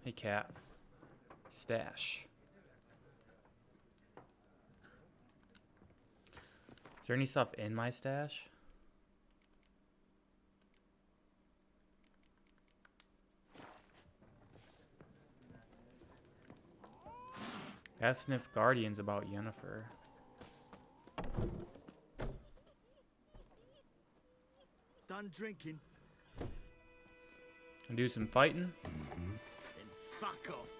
Hey, cat. Stash. Is there any stuff in my stash? Ask Nilfgaardians about Yennefer. Done drinking? And do some fighting? Then fuck off.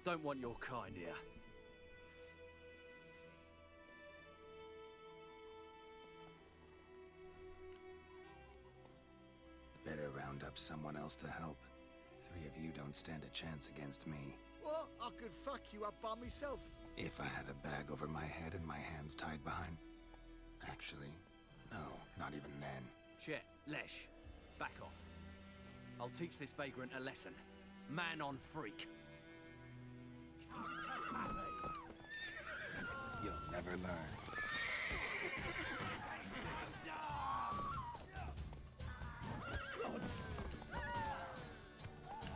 Don't want your kind here. Better round up someone else to help. 3 of you don't stand a chance against me. What? I could fuck you up by myself. If I had a bag over my head and my hands tied behind... Actually, no, not even then. Chet, Lesh, back off. I'll teach this vagrant a lesson. Man on freak. You'll never learn.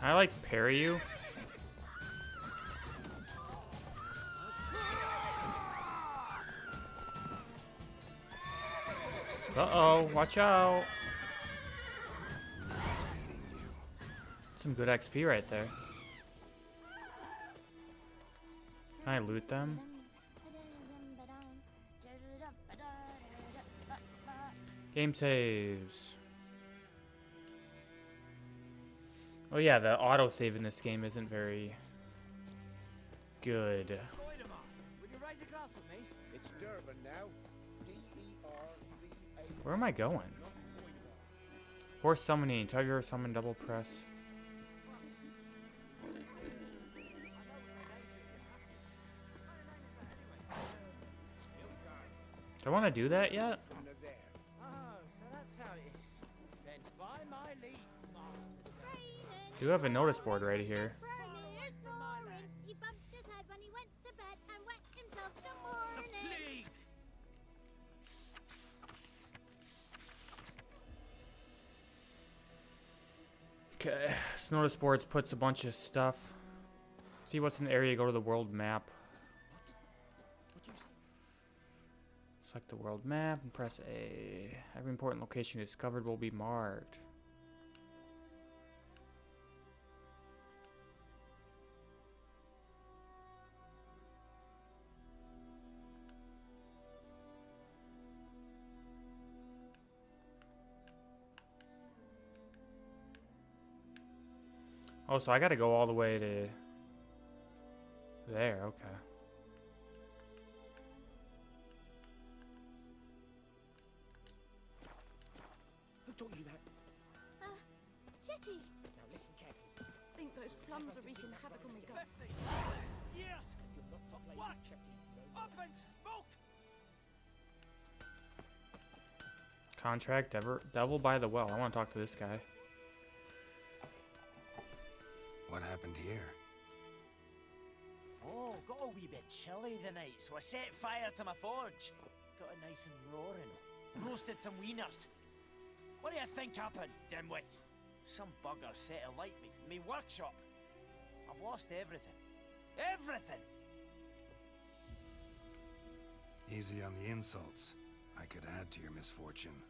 I like parry you. Uh-oh, watch out. Some good XP right there. Can I loot them? Game saves. Oh yeah, the autosave in this game isn't very good. Will you raise a glass with me? It's Durban now. D-E-R-V-A. Where am I going? Horse summoning. Tiger summon double press. Do I want to do that yet? Oh, so that's how it is. Then by my leave, master. Do have a notice board right here. He bumped his head when he went to bed and wet himself till morning. Okay, this notice board puts a bunch of stuff. See what's in the area, go to the world map. Select the world map and press A. Every important location discovered will be marked. Oh, so I gotta go all the way to there, okay. Who taught you that? Jetty. Now listen carefully. I think those plums are wreaking havoc on my gut. Yes! You're not tough lady, What? Chetty. Up and smoke! Contract Devil by the Well. I want to talk to this guy. What happened here? Oh, got a wee bit chilly the night, so I set fire to my forge. Got it nice and roaring. Roasted some wieners. What do you think happened, dimwit? Some bugger set alight me workshop. I've lost everything. Everything! Easy on the insults. I could add to your misfortune.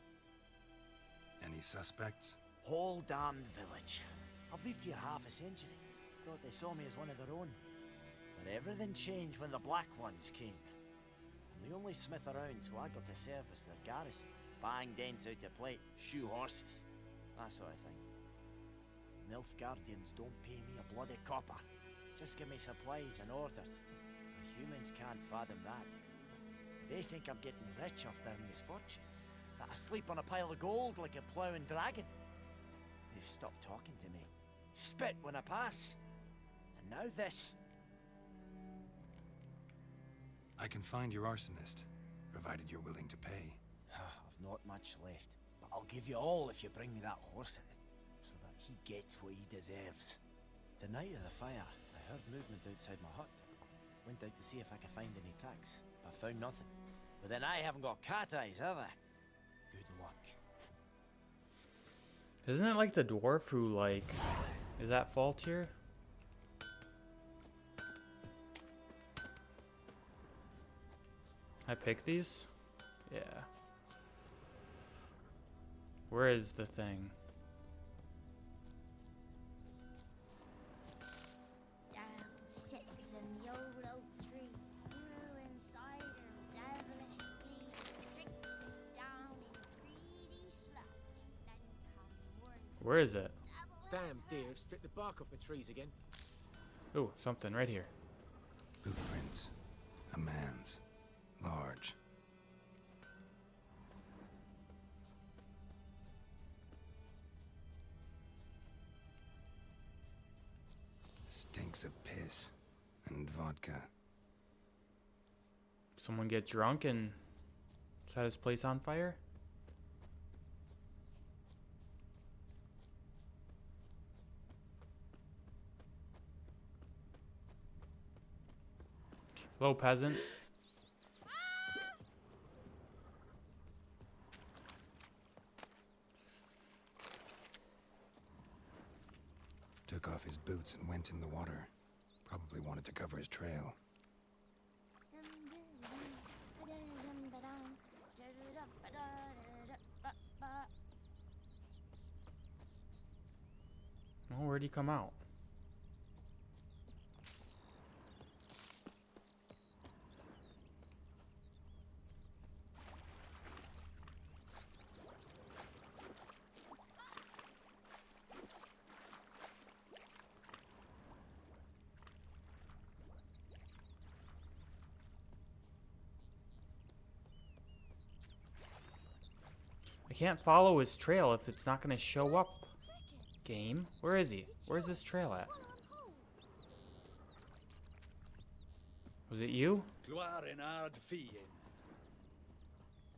Any suspects? Whole damned village. I've lived here half a century. Thought they saw me as one of their own. But everything changed when the Black Ones came. I'm the only smith around, so I got to service their garrison. Bang dents out of plate, shoe horses. That sort of thing. Nilfgaardians don't pay me a bloody copper. Just give me supplies and orders. But humans can't fathom that. They think I'm getting rich off their misfortune. That I sleep on a pile of gold like a ploughing dragon. They've stopped talking to me. spit when I pass. And now this. I can find your arsonist, provided you're willing to pay. I've not much left, but I'll give you all if you bring me that horse in, so that he gets what he deserves. The night of the fire, I heard movement outside my hut. Went out to see if I could find any tracks. I found nothing. But then I haven't got cat eyes, have I? Good luck. Isn't it like the dwarf who, like, is at fault here? I pick these? Yeah. Where is the thing? Down sits in the old oak tree, grew inside her devilish glee, tricks it down in greedy slough, then come morning. Where is it? Damn deer, stripped the bark off my trees again. Oh, something right here. Footprints. A man's. Large. Stinks of piss and vodka. Someone get drunk and set his place on fire? Hello, peasant. Took off his boots and went in the water. Probably wanted to cover his trail. Oh, where'd he come out? I can't follow his trail if it's not gonna show up. Game? Where is he? Where's this trail at? Was it you? Gloirenard Fien.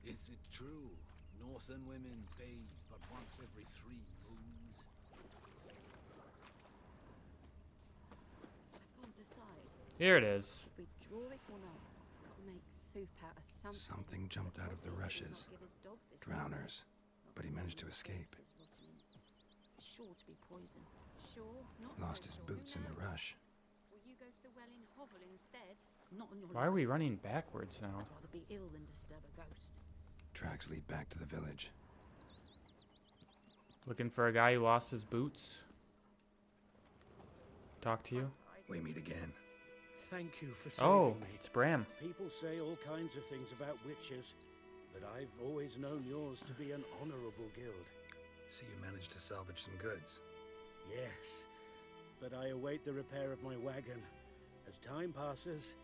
Is it true? Northern women bathe but once every 3 moons? I can't decide. Here it is. Should we draw it or not? Gotta make soup out of something. Something jumped out of the rushes. Drowners. But he managed to escape. Sure to be poison. Sure, not Lost so his sure. boots in the rush. Will you go to the well in Hovel instead? Not on your Why are life. we running backwards now? I'd rather be ill than disturb a ghost. Tracks lead back to the village. Looking for a guy who lost his boots? Talk to you? We meet again. Thank you for saving Oh, me. it's Bram. People say all kinds of things about witches, but I've always known yours to be an honorable guild. So you managed to salvage some goods. Yes, but I await the repair of my wagon. As time passes,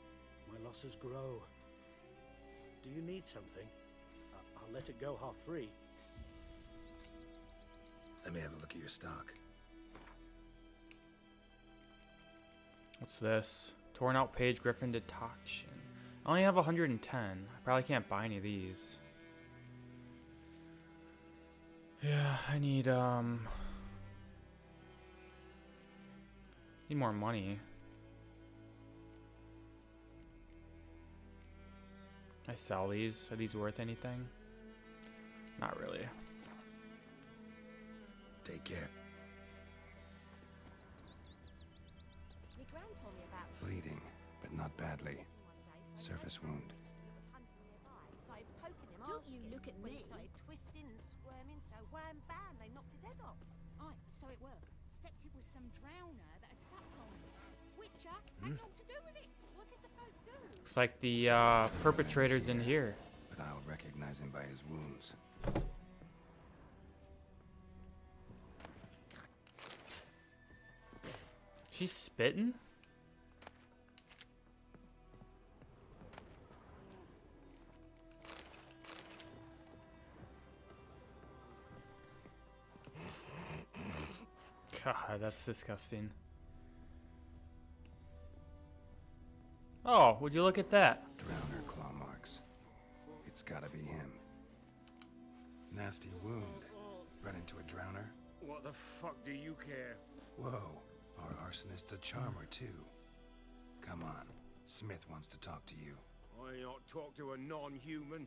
my losses grow. Do you need something? I'll let it go half free. Let me have a look at your stock. What's this? Torn out page Griffin decoction. I only have 110. I probably can't buy any of these. Yeah, I need more money. I sell these. Are these worth anything? Not really. Take care. My gran told me about Bleeding, but not badly. Surface wound. started poking him. Don't you asking. look at When he me. started twisting and squirming, so wham bam, they knocked his head off. Aye, so it were. Except it was some drowner that had sapped on him. Witcher had naught to do with it. What did the folk do? Looks like the perpetrator's in here. But I'll recognize him by his wounds. She's spitting? God, that's disgusting. Oh, would you look at that? Drowner claw marks. It's gotta be him. Nasty wound. Run into a drowner? What the fuck do you care? Whoa, our arsonist's a charmer too. Come on, Smith wants to talk to you. I ain't not talk to a non-human.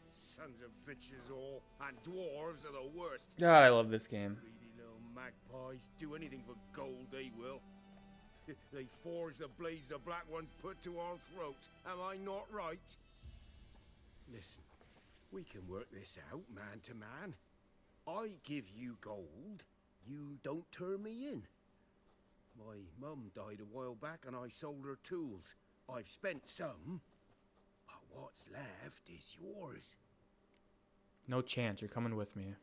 Sons of bitches all, and dwarves are the worst. God, I love this game. Greedy little magpies do anything for gold, they will. They forge the blades the black ones put to our throats. Am I not right? Listen, we can work this out man to man. I give you gold, you don't turn me in. My mum died a while back and I sold her tools. I've spent some, but what's left is yours. No chance, you're coming with me.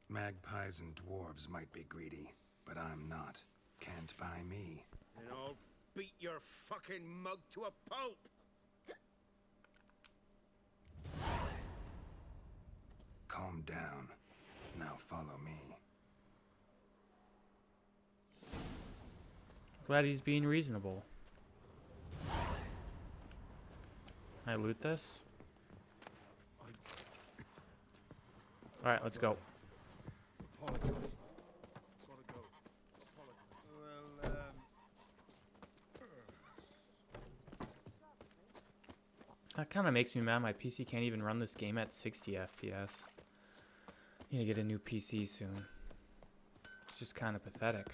Magpies and dwarves might be greedy, but I'm not. Can't buy me. And I'll beat your fucking mug to a pulp! Calm down. Now follow me. Glad he's being reasonable. Can I loot this? Alright, let's go. Apologize. Gotta go. Well, That kind of makes me mad. My PC can't even run this game at 60 FPS. Need to get a new PC soon. It's just kind of pathetic.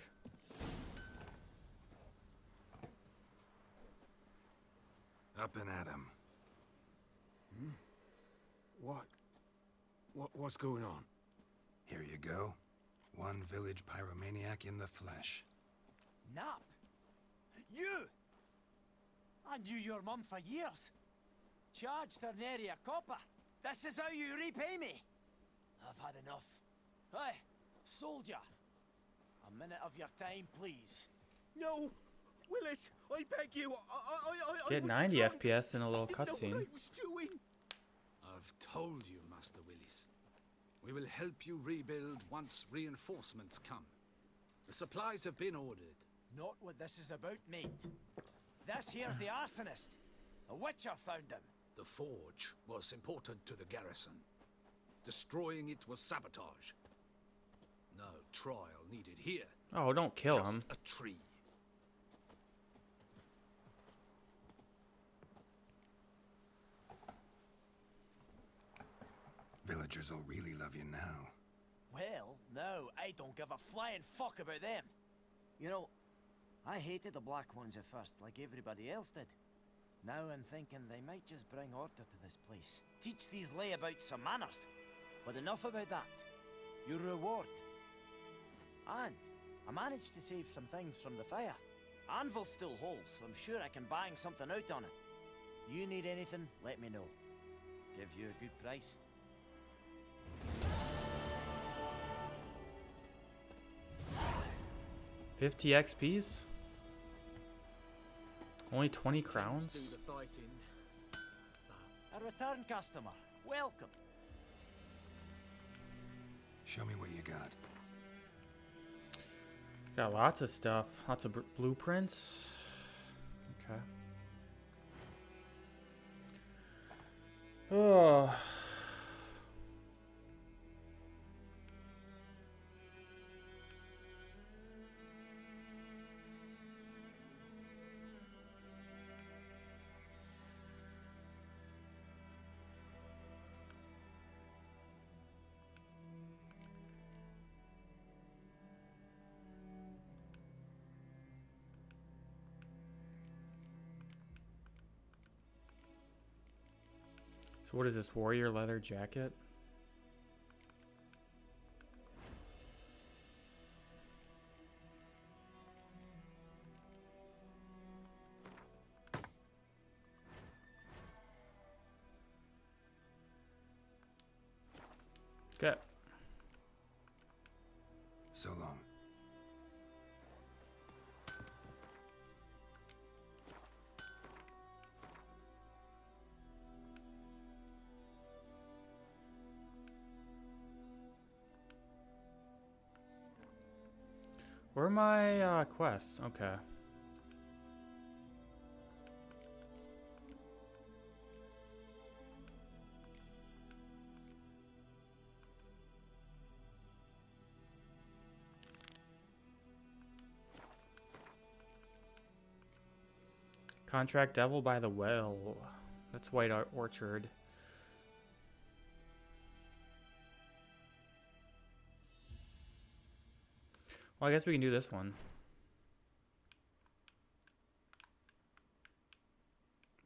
Up and at 'em. What's going on? Here you go. One village pyromaniac in the flesh. Nap? You? I knew your mum for years. Charged her nary a copper. This is how you repay me. I've had enough. Hey, soldier. A minute of your time, please. No! Willis, I beg you, I Get was 90 drunk. FPS in a little I didn't know what cutscene. I was doing. I've told you, Master Willis. We will help you rebuild once reinforcements come. The supplies have been ordered. Not what this is about, mate. This here's the arsonist. A witcher found him. The forge was important to the garrison. Destroying it was sabotage. No trial needed here. Oh, don't kill him. Just a tree. Villagers will really love you now. Well, no, I don't give a flying fuck about them. You know, I hated the Black Ones at first, like everybody else did. Now I'm thinking they might just bring order to this place. Teach these layabouts some manners. But enough about that. Your reward. And I managed to save some things from the fire. Anvil still holds, so I'm sure I can bang something out on it. You need anything, let me know. Give you a good price. 50 XPs? Only 20 crowns? Do the fighting. A return customer. Welcome. Show me what you got. Got lots of stuff. Lots of blueprints. Okay. Oh. So what is this, warrior leather jacket? Okay. So long. Where are my quests? Okay. Contract Devil by the Well. That's White Orchard. Well, I guess we can do this one.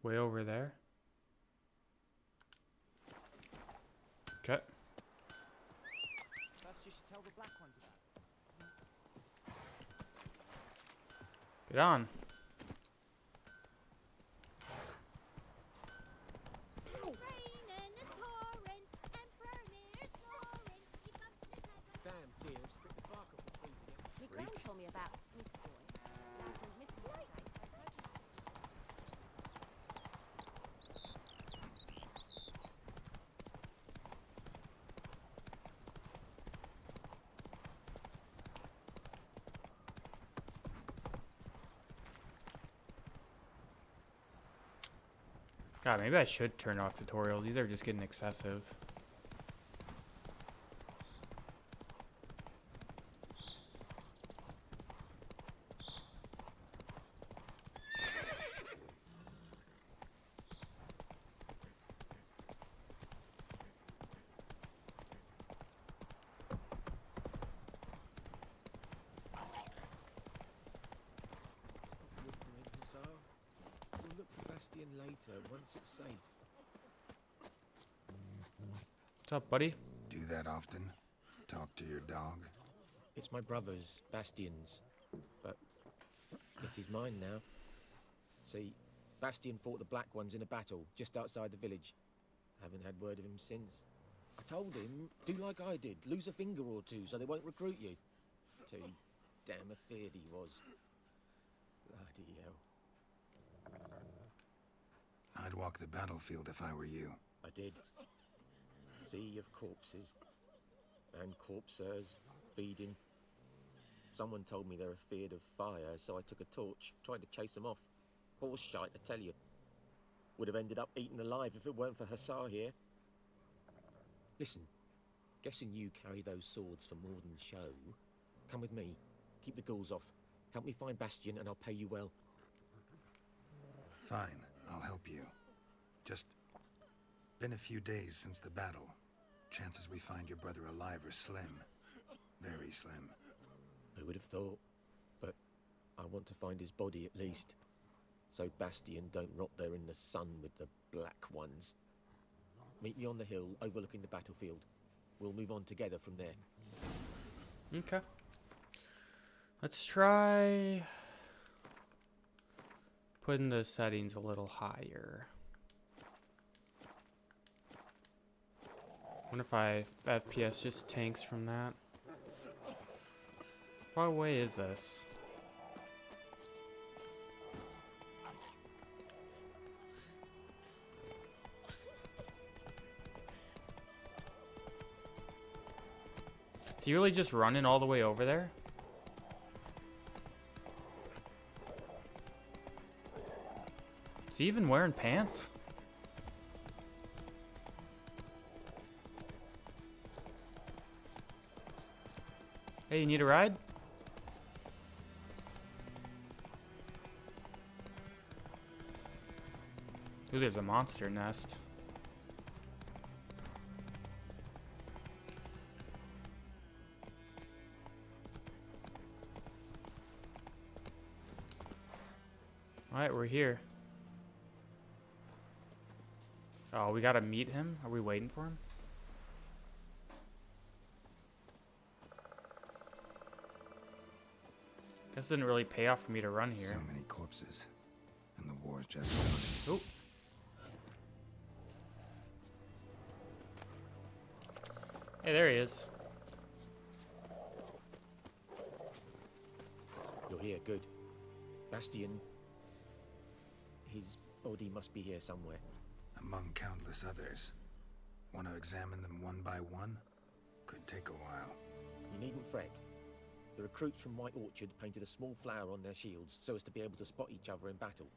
Way over there. Okay. Perhaps you should tell the black ones about it. Get on. Damn, dear, stick the bark up the trees again. My gran told me about a Smith boy. Lad went missing one day, so prejudice. God, maybe I should turn off tutorials. These are just getting excessive. We'll look for Bastion later, once it's safe. What's up, buddy? Do that often? Talk to your dog? It's my brother's, Bastion's, but guess he's mine now. See, Bastion fought the Black Ones in a battle just outside the village. Haven't had word of him since. I told him, do like I did, lose a finger or two so they won't recruit you. Too damn afeard he was. Bloody hell. I'd walk the battlefield if I were you. I did. Sea of corpses. And corpsers, feeding. Someone told me they're afeard of fire, so I took a torch, tried to chase them off. Horse shite, I tell you. Would have ended up eaten alive if it weren't for Hussar here. Listen, guessing you carry those swords for more than show. Come with me. Keep the ghouls off. Help me find Bastion and I'll pay you well. Fine, I'll help you. Just been a few days since the battle. Chances we find your brother alive are slim. Very slim. Who would have thought? But I want to find his body at least. So Bastion don't rot there in the sun with the Black Ones. Meet me on the hill overlooking the battlefield. We'll move on together from there. Okay. Let's try putting the settings a little higher. Wonder if FPS just tanks from that. How far away is this? Is he really just running all the way over there? Is he even wearing pants? Hey, you need a ride? Ooh, there's a monster nest. Alright, we're here. Oh, we gotta meet him? Are we waiting for him? Guess it didn't really pay off for me to run here. So many corpses. And the war's just started. Oh. Hey, there he is. You're here, good. Bastion. His body must be here somewhere. Among countless others. Want to examine them one by one? Could take a while. You needn't fret. The recruits from White Orchard painted a small flower on their shields so as to be able to spot each other in battle.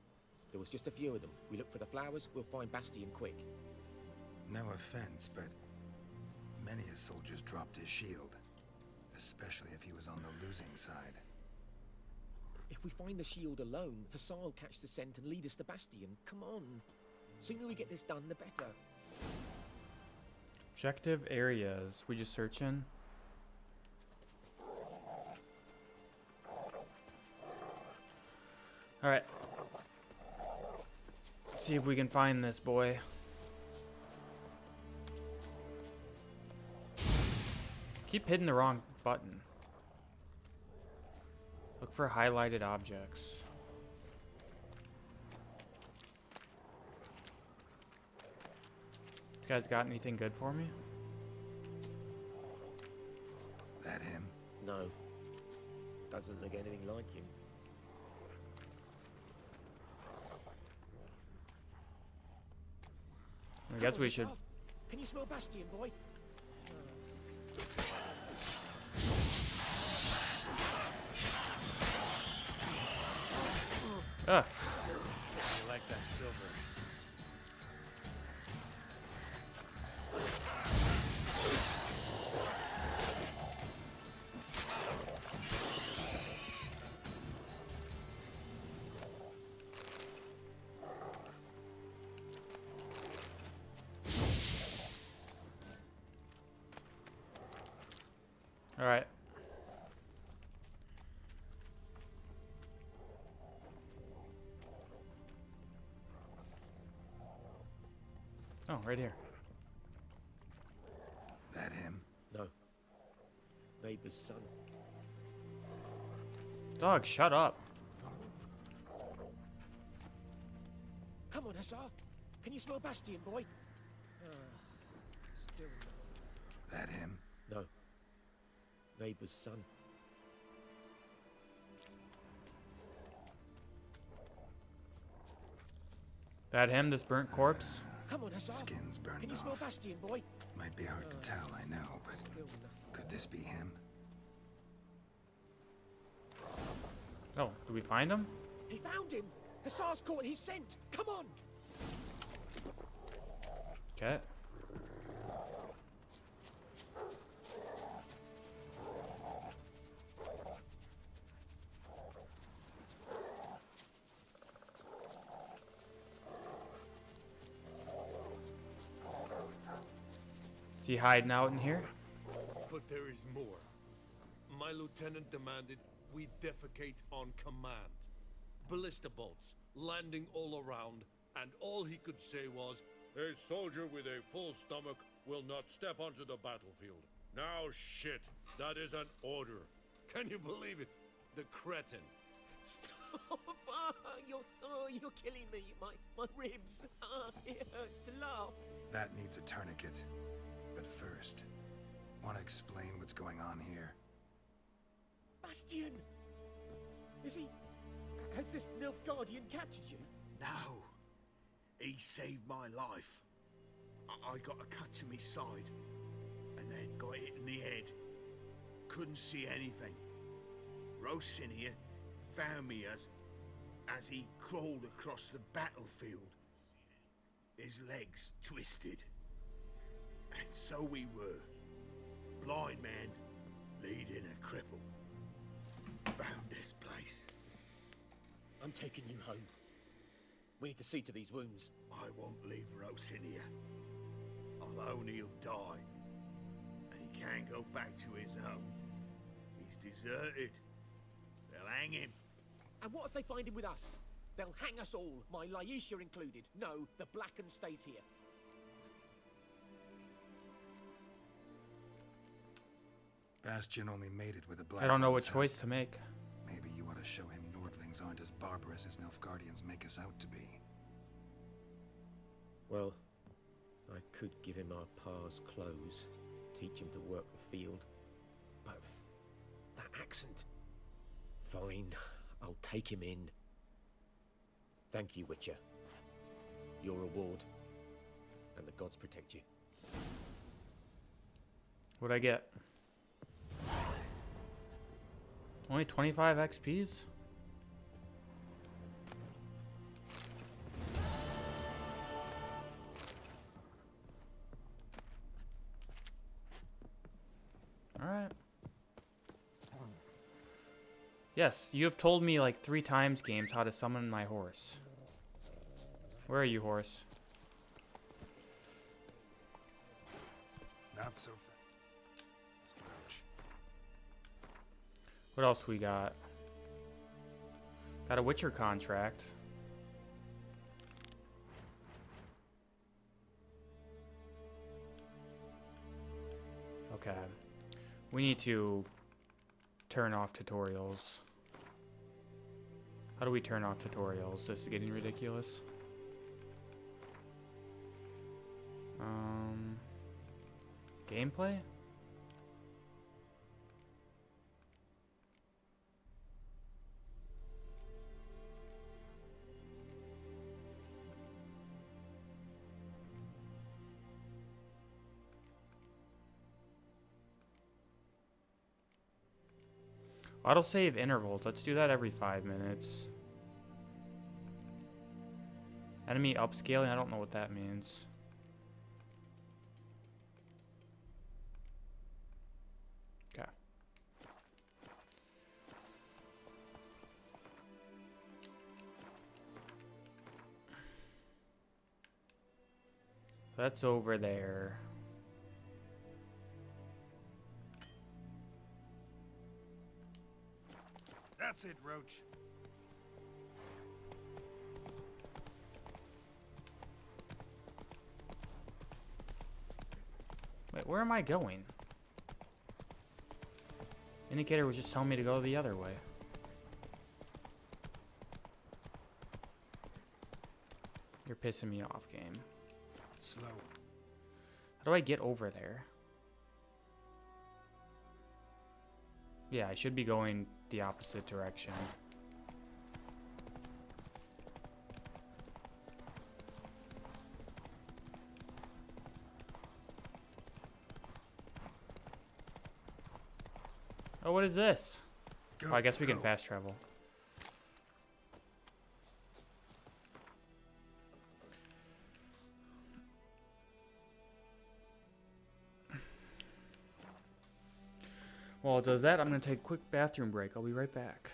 There was just a few of them. We look for the flowers, we'll find Bastion quick. No offense, but many a soldier's dropped his shield. Especially if he was on the losing side. If we find the shield alone, Hussar will catch the scent and lead us to Bastion. Come on. Sooner we get this done, the better. Objective areas. We just search in. Alright. See if we can find this boy. Keep hitting the wrong button. Look for highlighted objects. You guys got anything good for me? That him? No. Doesn't look anything like him. I guess we should. Can you smell Bastion, boy? Ugh. You like that silver? All right. Oh, right here. That him? No. Neighbor's son. Dog, shut up. Come on, Hussar. Can you smell Bastion, boy? Still That him? no. Neighbor's son. That him, this burnt corpse? Come on, Hussar. Skin's burned Can you smell off. Bastion, boy? Might be hard to tell, I know, but Still nothing. could this be him? Oh, did we find him? He found him! Hussar's caught his scent! Come on! Okay. Is he hiding out in here? But there is more. My lieutenant demanded we defecate on command. Ballista bolts, landing all around, and all he could say was, "A soldier with a full stomach will not step onto the battlefield." Now shit, that is an order. Can you believe it? The cretin. Stop! You're killing me. My ribs. It hurts to laugh. That needs a tourniquet. But first, want to explain what's going on here? Bastion! Has this Nilfgaardian captured you? No. He saved my life. I got a cut to my side, and then got hit in the head. Couldn't see anything. Rosinia found me as he crawled across the battlefield. His legs twisted. And so we were. Blind man leading a cripple. Found this place. I'm taking you home. We need to see to these wounds. I won't leave Rosinia. Alone he'll die. And he can't go back to his home. He's deserted. They'll hang him. And what if they find him with us? They'll hang us all, my Laisha included. No, the Blacken stays here. Bastion only made it with a black. I don't know one's what help. choice to make. Maybe you ought to show him Nordlings aren't as barbarous as Nilfgaardians make us out to be. Well, I could give him our pa's clothes, teach him to work the field. But that accent. Fine, I'll take him in. Thank you, Witcher. Your reward. And the gods protect you. What'd I get? Only 25 XPs? Alright. Yes, you have told me like 3 times, games, how to summon my horse. Where are you, horse? Not so fast. Mr. Roach. What else we got? Got a Witcher contract. Okay. We need to turn off tutorials. How do we turn off tutorials? This is getting ridiculous. Gameplay? Autosave intervals. Let's do that every 5 minutes. Enemy upscaling. I don't know what that means. Okay. That's over there. That's it, Roach. Wait, where am I going? Indicator was just telling me to go the other way. You're pissing me off, game. Slow. How do I get over there? Yeah, I should be going the opposite direction. Oh, what is this? Go, Oh, I guess we can fast travel. While it does that, I'm going to take a quick bathroom break. I'll be right back.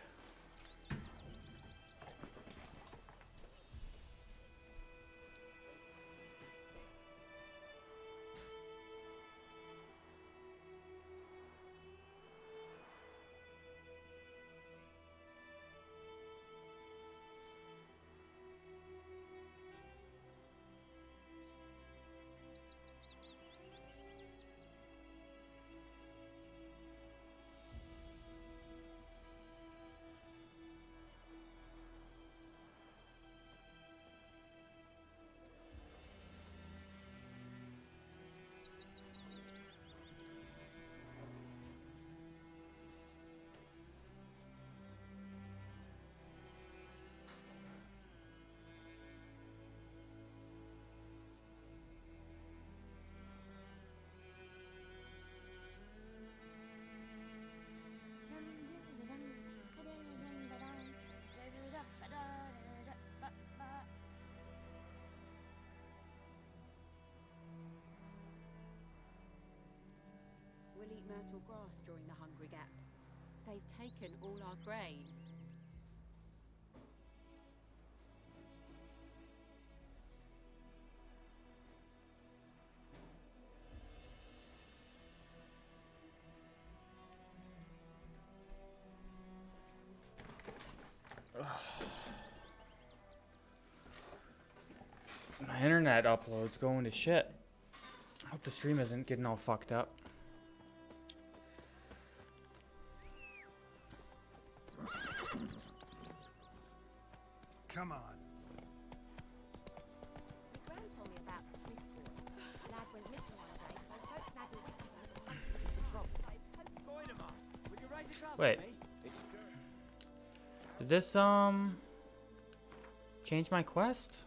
We'll eat myrtle grass during the Hungry Gap. They've taken all our grain. My internet upload's going to shit. I hope the stream isn't getting all fucked up. Come on. My gran told me about Smith's boy. A lad went missing one day, so Pope Maddie looking for trouble. Would you raise a glass Wait. for me? It's Did this, change my quest?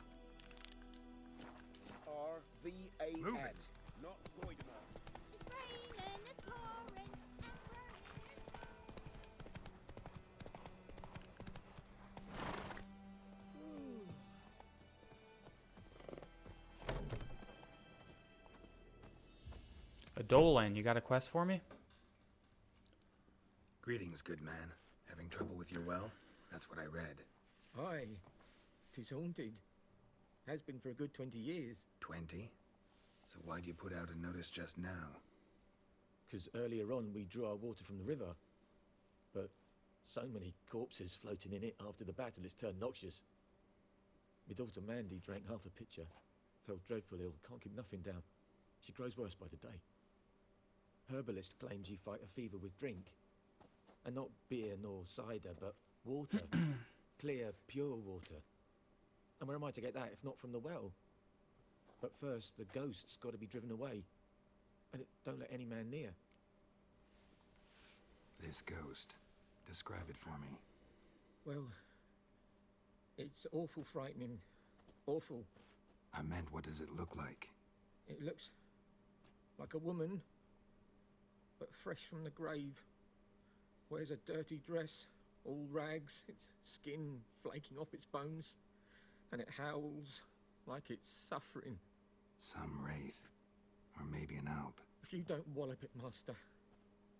R-V-A-N. Move it. Not Voidemar. It's raining, it's pouring, and Dolan, you got a quest for me? Greetings, good man. Having trouble with your well? That's what I read. Aye. 'Tis haunted. Has been for a good 20 years. 20? So why'd you put out a notice just now? 'Cause earlier on we drew our water from the river. But so many corpses floating in it after the battle it's turned noxious. My daughter Mandy drank half a pitcher. Fell dreadful ill, can't keep nothing down. She grows worse by the day. Herbalist claims you fight a fever with drink. And not beer nor cider, but water. Clear, pure water. And where am I to get that if not from the well? But first, the ghost's got to be driven away. And it don't let any man near. This ghost. Describe it for me. Well, it's awful frightening. Awful. I meant, what does it look like? It looks like a woman, but fresh from the grave. Wears a dirty dress, all rags, its skin flaking off its bones, and it howls like it's suffering. Some wraith. Or maybe an alp. If you don't wallop it, Master,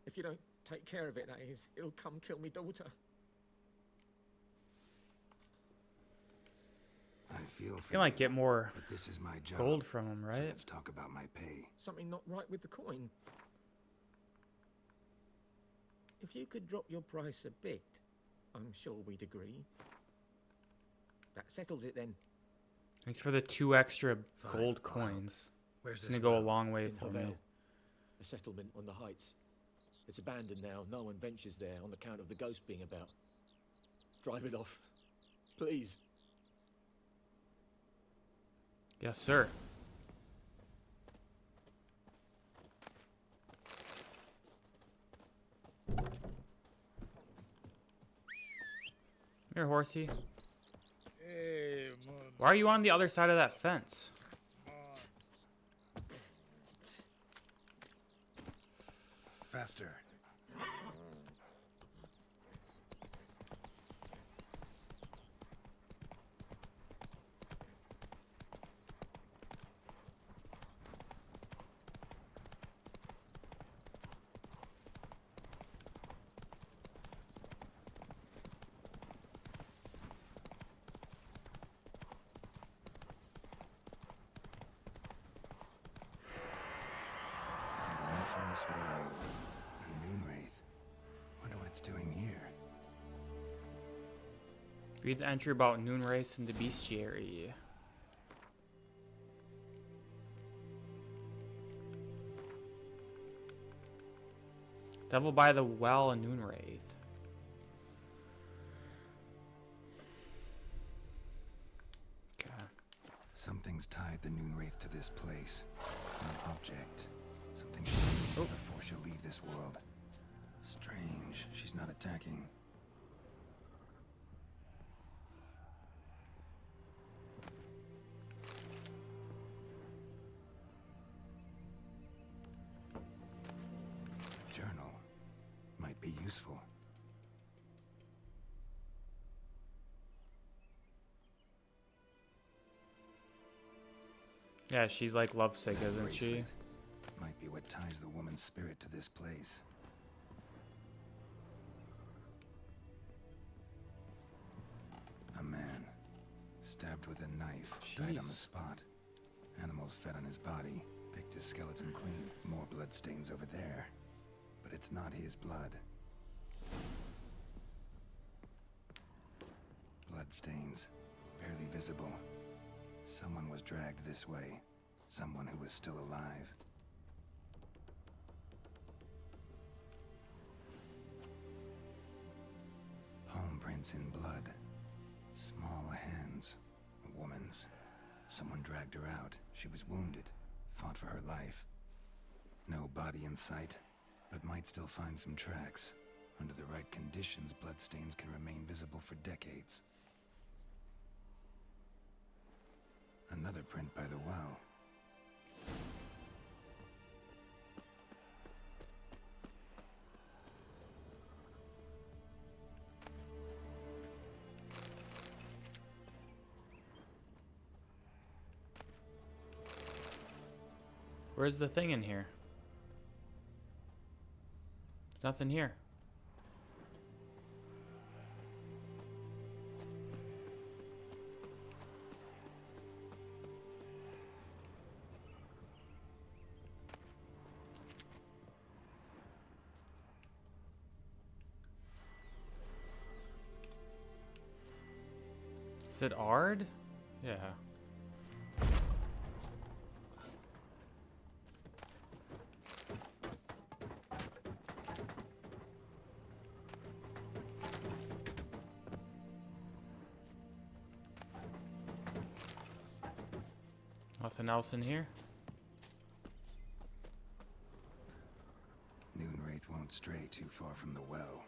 if you don't take care of it, that is, it'll come kill me daughter. I feel for You can like you, get more but this is my job. gold from him, So right? let's talk about my pay. Something not right with the coin. If you could drop your price a bit, I'm sure we'd agree. That settles it then. Thanks for the 2 extra Fine, gold wow. coins. Where's It's this gonna go a well? long way In for me. Havel, a settlement on the heights. It's abandoned now. No one ventures there on account of the ghost being about. Drive it off, please. Yes, sir. Here, horsey. Hey, man. Why are you on the other side of that fence? Faster. Infamous well. A moon wraith. Wonder what it's doing here. Read the entry about Noon Race in the Bestiary. Devil by the Well, a Noon Wraith. Okay. Something's tied the Noon Wraith to this place. An object. Something she needs before she'll leave this world. Strange. She's not attacking. A journal. Might be useful. Yeah, she's like lovesick, That isn't she? bracelet might be what ties the woman's spirit to this place. A man, stabbed with a knife, died on the Jeez. spot. Animals fed on his body, picked his skeleton clean. More bloodstains over there. But it's not his blood. Bloodstains, barely visible. Someone was dragged this way. Someone who was still alive. Palm prints in blood. Small hands. A woman's. Someone dragged her out. She was wounded. Fought for her life. No body in sight, but might still find some tracks. Under the right conditions, bloodstains can remain visible for decades. Another print by the well. Where's the thing in here? Nothing here. Is it Ard? Yeah. Nothing else in here? Noonwraith won't stray too far from the well.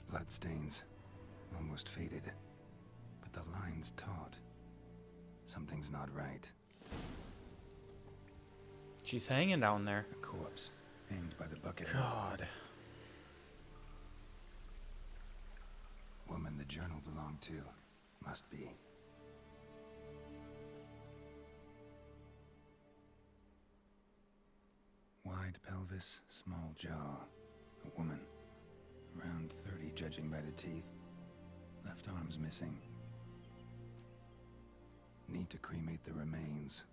Bloodstains, almost faded, but the line's taut. Something's not right. She's hanging down there. A corpse, hanged by the bucket. God. Woman the journal belonged to, must be. Wide pelvis, small jaw. A woman. Around 30, judging by the teeth. Left arm's missing. Need to cremate the remains.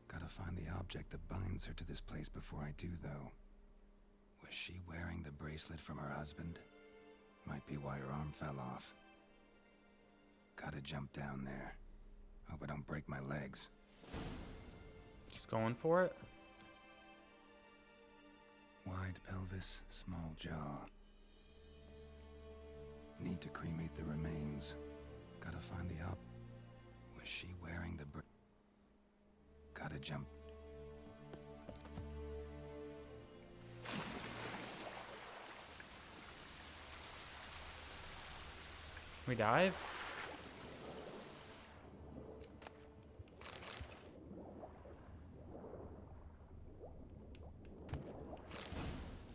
Gotta find the object that binds her to this place before I do, though. Was she wearing the bracelet from her husband? Might be why her arm fell off. Gotta jump down there. Hope I don't break my legs. Just going for it. Wide pelvis, small jaw. Need to cremate the remains. Gotta find the up. Was she wearing the Gotta jump. We dive?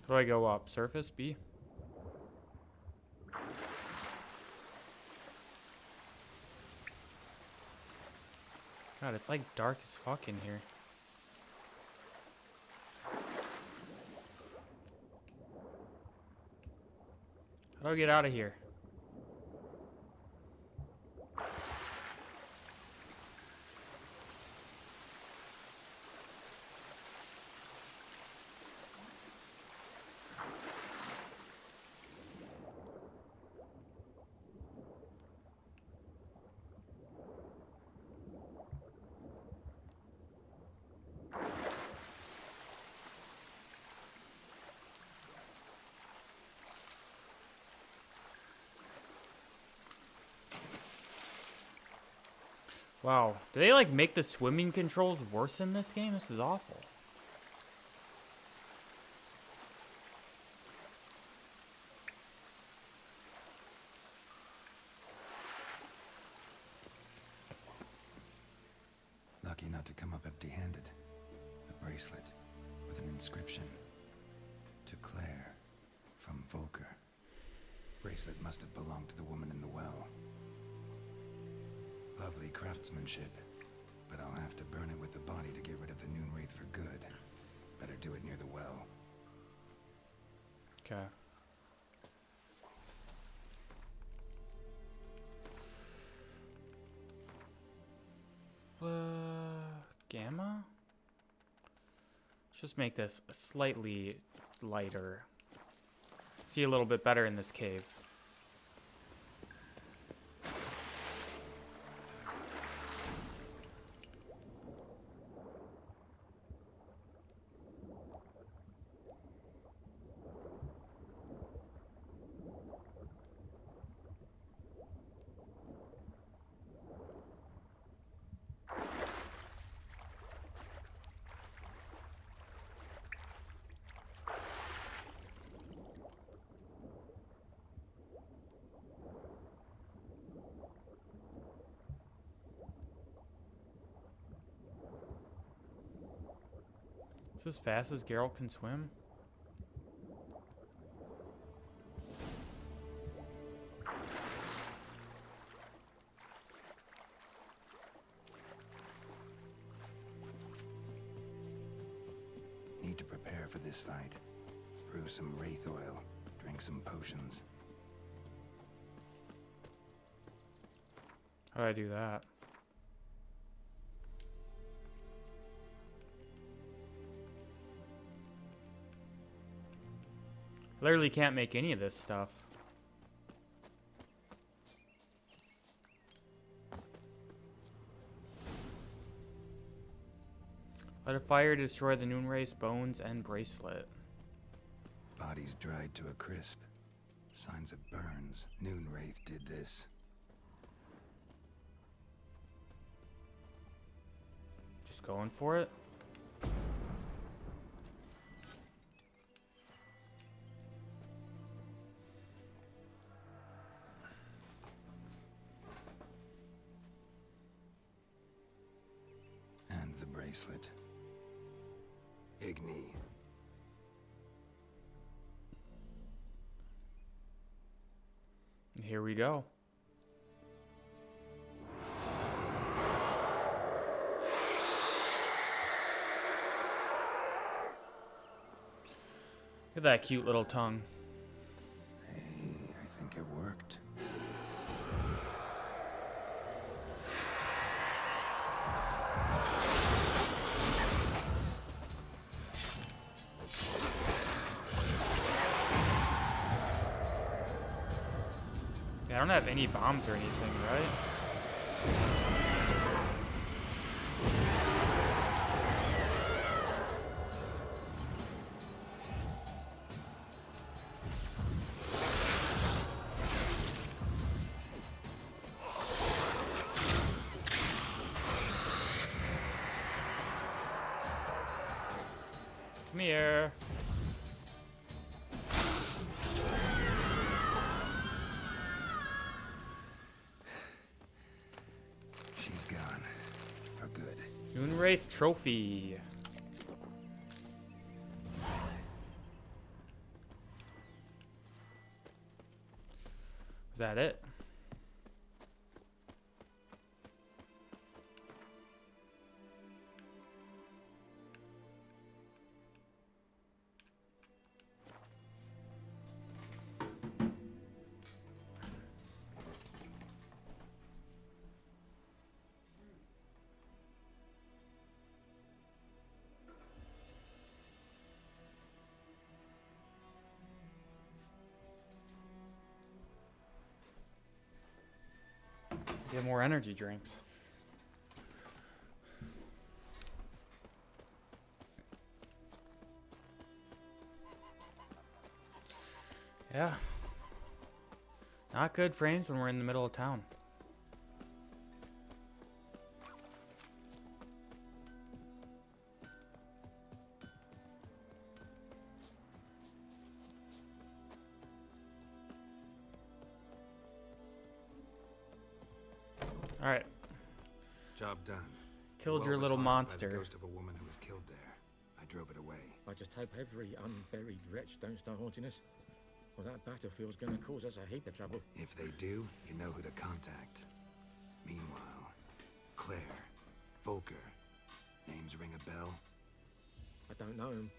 How do I go up? Surface? B? God, it's like dark as fuck in here. How do I get out of here? Wow, do they like make the swimming controls worse in this game? This is awful. Lucky not to come up empty-handed. A bracelet with an inscription. To Claire, from Volker. Bracelet must have belonged to the woman in the well. Lovely craftsmanship, but I'll have to burn it with the body to get rid of the Noonwraith for good. Better do it near the well. Okay. Gamma? Let's just make this slightly lighter. See a little bit better in this cave. Is this as fast as Geralt can swim? this fight. Brew some wraith oil, drink some potions. How do I do that? Literally can't make any of this stuff. Let a fire destroy the Noonwraith's bones and bracelet. Bodies dried to a crisp. Signs of burns. Noonwraith did this. Just going for it. And the bracelet. Igni. Here we go. Look at that cute little tongue. Hey, I think it worked. I don't have any bombs or anything, right? Come here. She's gone. For good. Noonwraith trophy. Is that it? Get more energy drinks. Yeah. Not good frames when we're in the middle of town. Alright. Job done. Killed The your well was little haunted by the monster. ghost of a woman who was killed there. I drove it away. I just hope every unburied wretch don't start haunting us. Well, that battlefield's gonna cause us a heap of trouble. If they do, you know who to contact. Meanwhile, Claire, Volker, names ring a bell? I don't know him.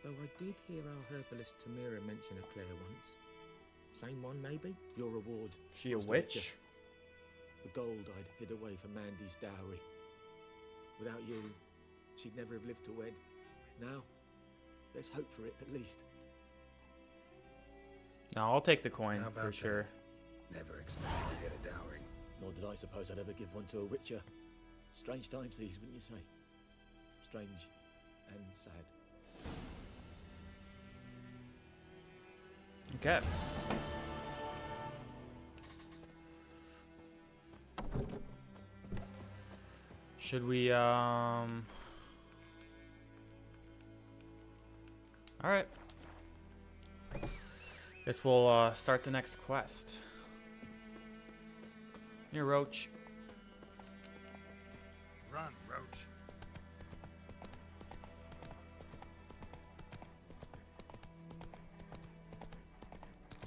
Though I did hear our herbalist Tamira mention a Claire once. Same one, maybe? Your reward. She a Master witch? Witcher. The gold I'd hid away for Mandy's dowry. Without you, she'd never have lived to wed. Now, let's hope for it, at least. No, I'll take the coin How for about sure. Never expected to get a dowry. Nor did I suppose I'd ever give one to a witcher. Strange times these, wouldn't you say? Strange and sad. Okay. Should we, Alright. Guess we'll, start the next quest. Here, Roach. Run, Roach.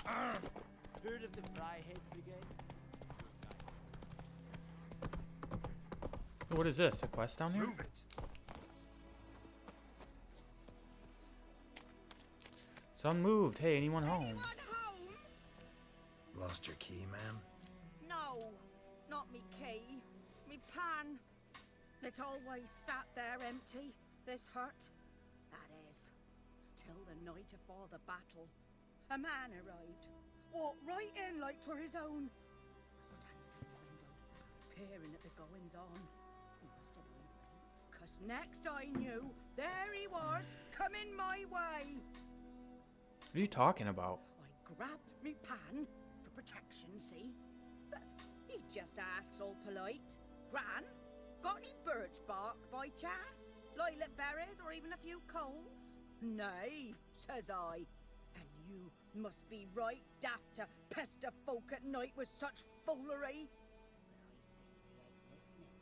Heard of the Fryhead Brigade? What is this? A quest down here? Move it. Son moved. Hey, anyone home? Lost your key, ma'am? No, not me key. Me pan. It's always sat there empty, this hut. That is, till the night afore the battle. A man arrived, walked right in like 'twere his own. Was standing in the window, peering at the goings-on. He must have read me, 'cause next I knew, there he was, coming my way. What are you talking about? I grabbed me pan for protection, see? But he just asks all polite. Gran, got any birch bark by chance? Lilac berries or even a few coals? Nay, says I. And you must be right daft to pester folk at night with such foolery. But I sees he ain't listening.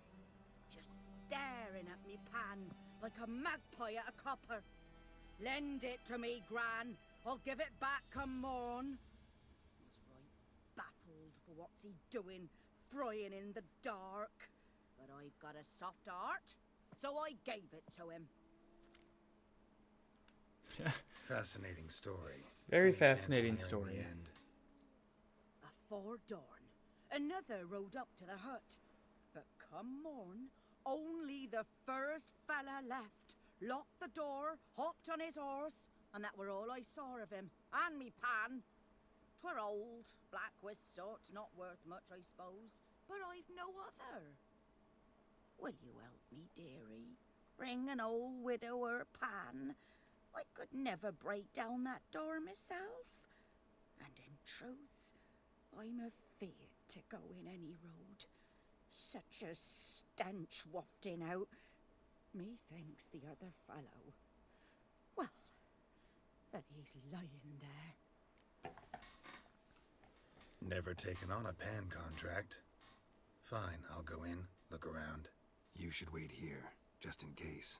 Just staring at me pan like a magpie at a copper. Lend it to me, Gran. I'll give it back come morn. Was right baffled for what's he doing, frying in the dark. But I've got a soft heart, so I gave it to him. Fascinating story. Very Any chance of fascinating hearing story. the end? Afore dawn, another rode up to the hut. But come morn, only the first fella left. Locked the door, hopped on his horse, and that were all I saw of him, and me pan. 'Twere old, black with soot, not worth much, I suppose, but I've no other. Will you help me, dearie? Bring an old widower pan. I could never break down that door myself. And in truth, I'm afeard to go in any road. Such a stench wafting out. Methinks the other fellow, well, that he's lying there. Never taken on a pan contract. Fine, I'll go in, look around. You should wait here, just in case.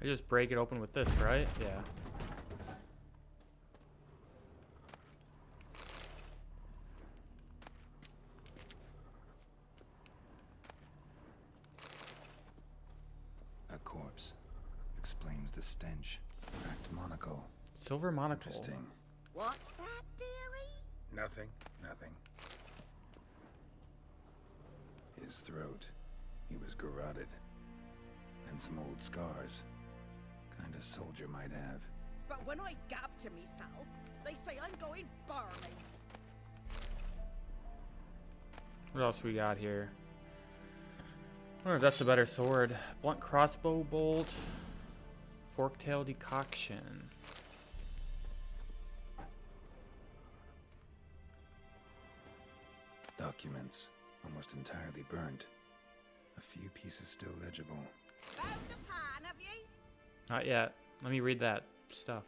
I just break it open with this, right? Yeah. A corpse. Explains the stench. Cracked monocle. Silver monocle. Interesting. What's that, dearie? Nothing, nothing. His throat. He was garroted. And some old scars. Kind of soldier might have. But when I gab to myself, they say I'm going barley. What else we got here? I wonder if that's a better sword. Blunt crossbow bolt. Forktail decoction. Documents. Almost entirely burnt. A few pieces still legible. Found the pan, have ye? Not yet. Let me read that stuff.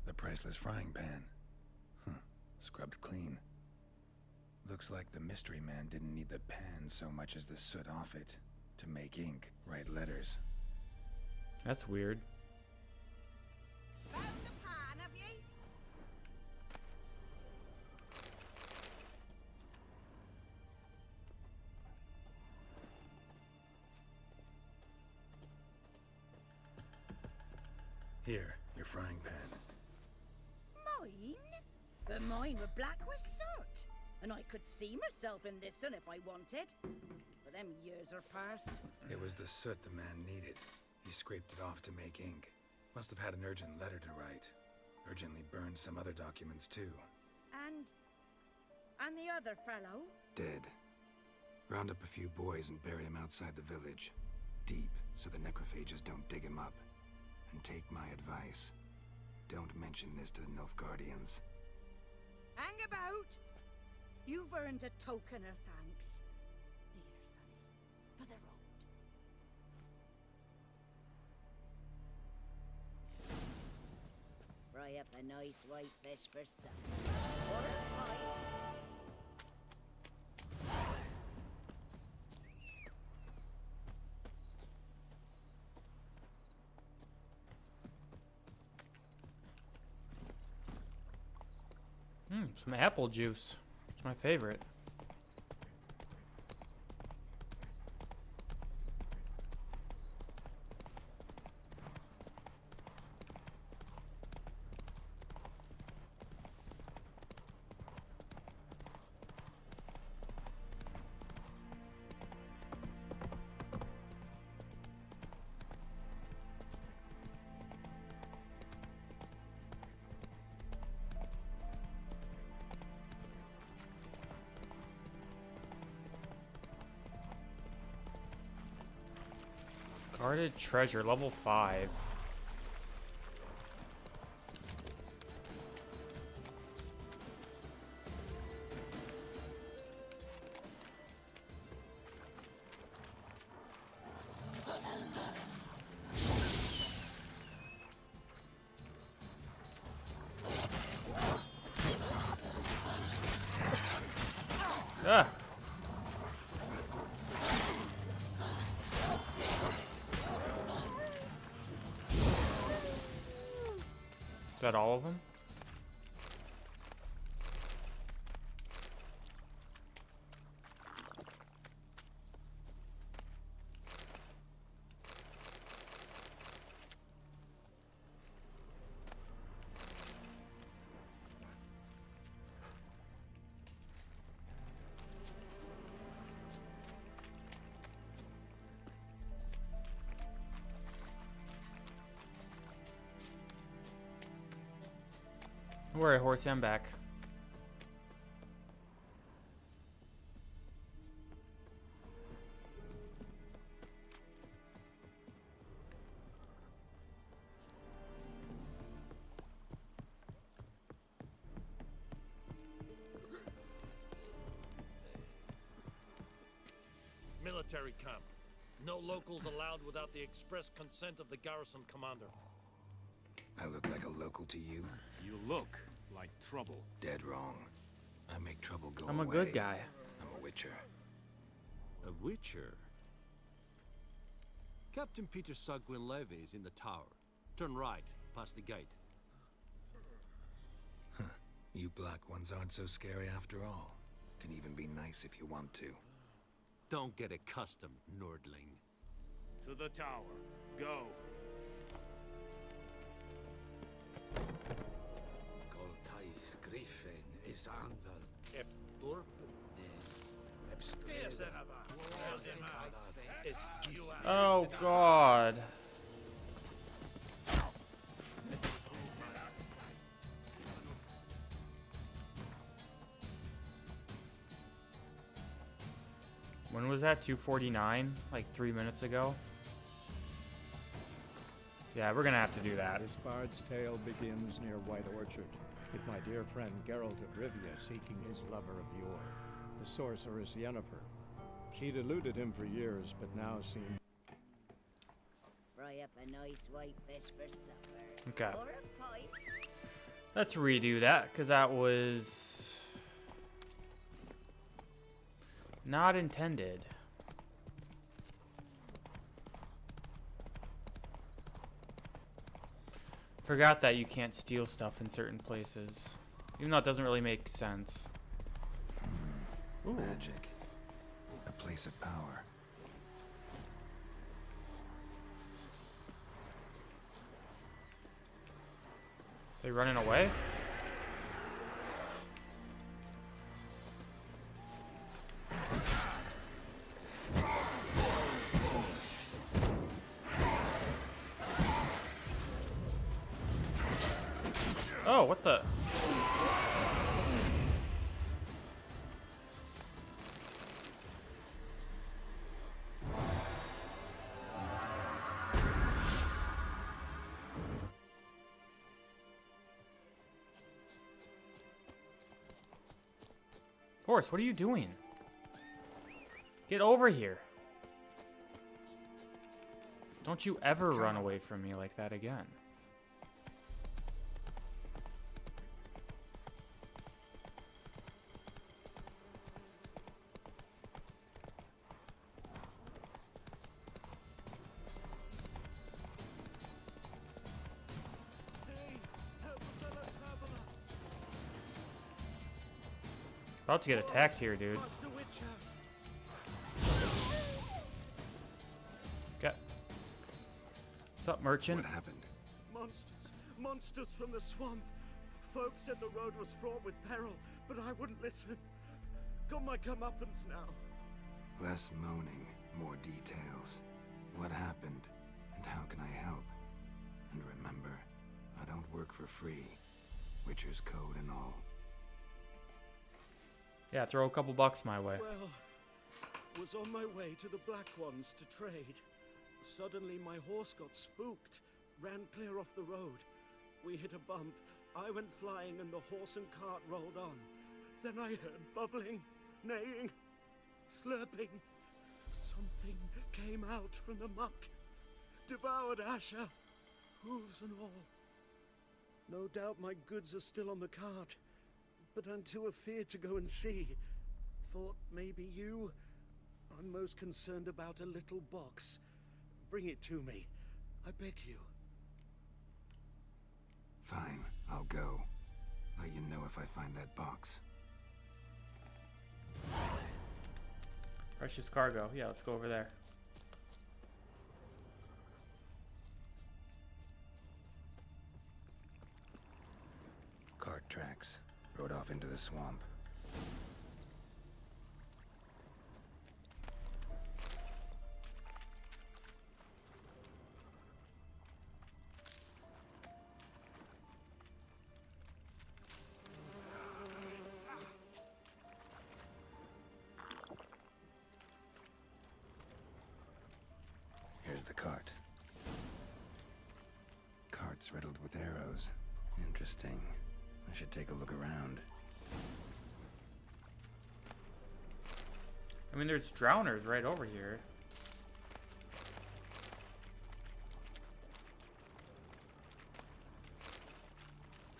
The priceless frying pan. Scrubbed clean. Looks like the mystery man didn't need the pan so much as the soot off it to make ink, write letters. That's weird. Found the pan, have ye? Here, your frying pan. Mine? But mine were black with soot. And I could see myself in this one if I wanted. But them years are past. It was the soot the man needed. He scraped it off to make ink. Must have had an urgent letter to write. Urgently burned some other documents too. And the other fellow? Dead. Round up a few boys and bury him outside the village. Deep, so the necrophages don't dig him up. And take my advice. Don't mention this to the Nilfgaardians. Hang about! You've earned a token of thanks. Here, sonny, for the road. Fry up a nice white fish for supper. Or a pie. Some apple juice. It's my favorite. Guarded treasure, level 5. Ah! Is that all of them? Don't worry, Horsey, I'm back. Military camp. No locals allowed without the express consent of the garrison commander. I look like a local to you? You look like trouble. Dead wrong. I make trouble go away. I'm a good guy. I'm a witcher. A witcher? Captain Peter Sagwin Levy is in the tower. Turn right, past the gate. Huh. You black ones aren't so scary after all. Can even be nice if you want to. Don't get accustomed, nerdling. To the tower. Go. Goltais Griffin is anvil. Eptur? Oh God. When was that? 2:49? Like 3 minutes ago? Yeah, we're gonna have to do that. This bard's tale begins near White Orchard, with my dear friend Geralt of Rivia seeking his lover of yore, the sorceress Yennefer. She'd eluded him for years, but now seemed... Fry up a nice white fish for supper. Okay. Or a pipe. Let's redo that, because that was not intended. Forgot that you can't steal stuff in certain places, even though it doesn't really make sense. Ooh. Magic. A place of power. They running away? Oh, what the? Horse, what are you doing? Get over here. Don't you ever run away from me like that again. About to get attacked here, dude. Master Witcher. Got. What's up, merchant? What happened? Monsters. Monsters from the swamp. Folks said the road was fraught with peril, but I wouldn't listen. Got my comeuppance now. Less moaning, more details. What happened, and how can I help? And remember, I don't work for free. Witcher's code and all. Yeah, throw a couple bucks my way. Well, was on my way to the Black Ones to trade. Suddenly my horse got spooked, ran clear off the road. We hit a bump. I went flying and the horse and cart rolled on. Then I heard bubbling, neighing, slurping. Something came out from the muck, devoured Asher, hooves and all. No doubt my goods are still on the cart, but I'm too afeard to go and see. Thought maybe you. I'm most concerned about a little box. Bring it to me, I beg you. Fine, I'll go. Let you know if I find that box. Precious cargo. Yeah, let's go over there. Cart tracks. Rode off into the swamp. Here's the cart. Cart's riddled with arrows. Interesting. I should take a look around. I mean, there's drowners right over here.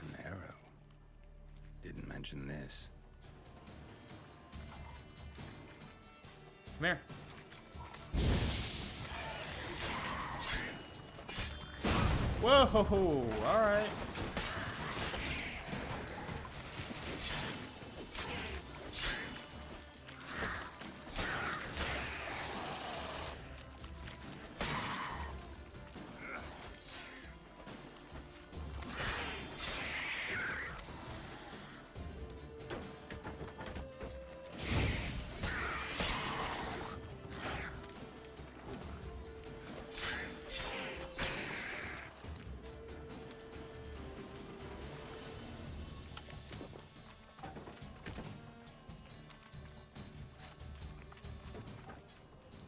An arrow. Didn't mention this. Come here. Whoa! All right.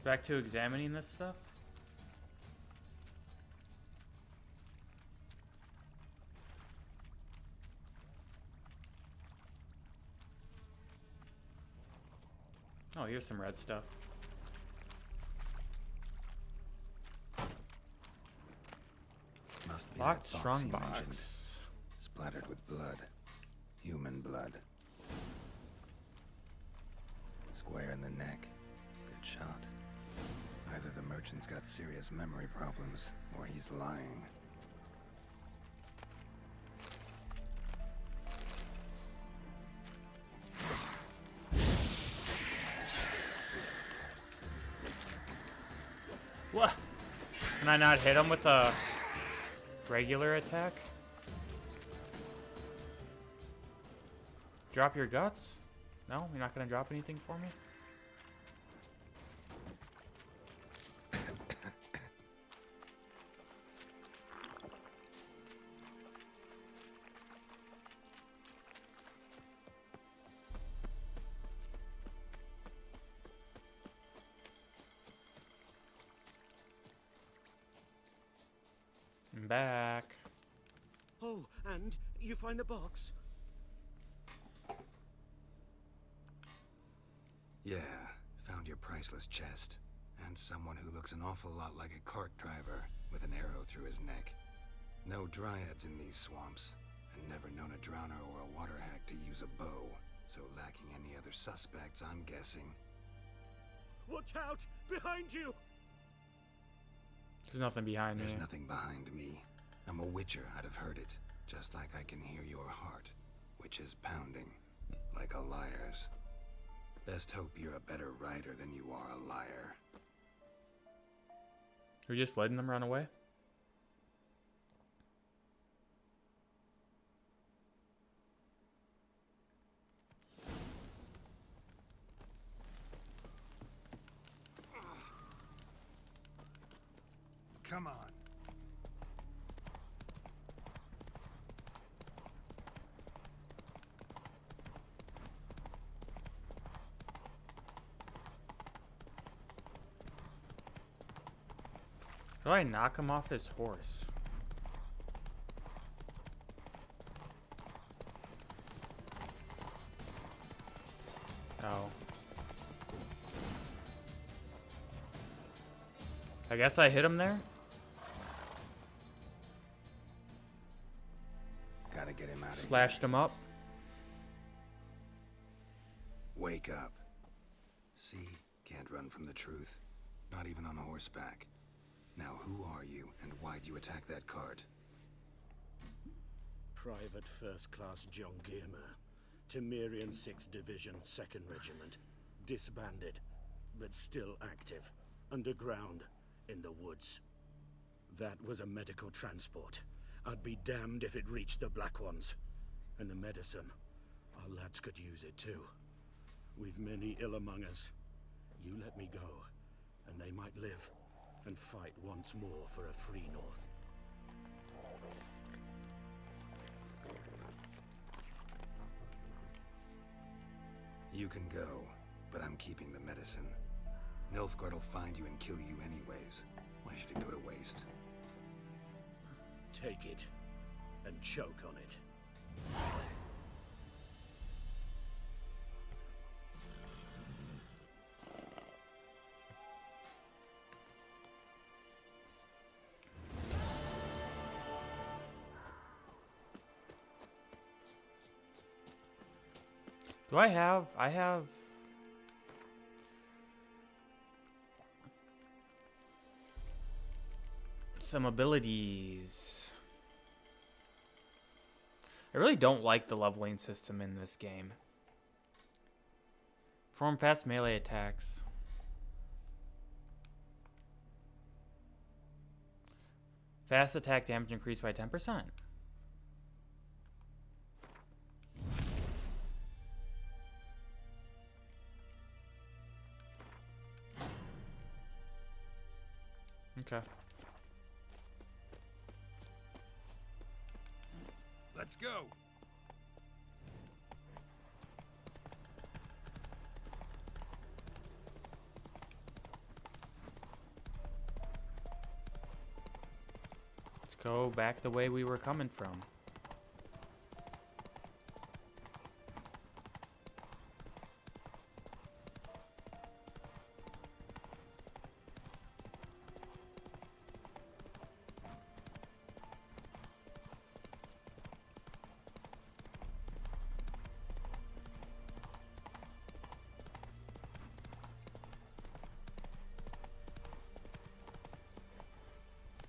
Back to examining this stuff. Oh, here's some red stuff. Must be Locked that strong he mentioned. box. Splattered with blood. Human blood. Square in the neck. Good shot. Either the merchant's got serious memory problems, or he's lying. What? Can I not hit him with a regular attack? Drop your guts? No? You're not gonna drop anything for me? I'm back. Oh, and you find the box? Yeah, found your priceless chest. And someone who looks an awful lot like a cart driver, with an arrow through his neck. No dryads in these swamps, and never known a drowner or a water hack to use a bow. So lacking any other suspects, I'm guessing. Watch out! Behind you! There's nothing behind me. There's nothing behind me. I'm a witcher, I'd have heard it. Just like I can hear your heart, which is pounding. Like a liar's. Best hope you're a better rider than you are a liar. We're just letting them run away? Come on. How do I knock him off his horse? Oh. I guess I hit him there? Gotta get him out of here. Slashed him up. Wake up. See? Can't run from the truth. Not even on horseback. Now who are you, and why'd you attack that cart? Private First Class John Giermer, Temerian 6th Division, 2nd Regiment. Disbanded, but still active. Underground, in the woods. That was a medical transport. I'd be damned if it reached the Black Ones. And the medicine, our lads could use it too. We've many ill among us. You let me go, and they might live, and fight once more for a free North. You can go, but I'm keeping the medicine. Nilfgaard will find you and kill you anyways. Why should it go to waste? Take it, and choke on it. Do I have some abilities. I really don't like the leveling system in this game. Perform fast melee attacks. Fast attack damage increased by 10%. Okay. Let's go. Let's go back the way we were coming from.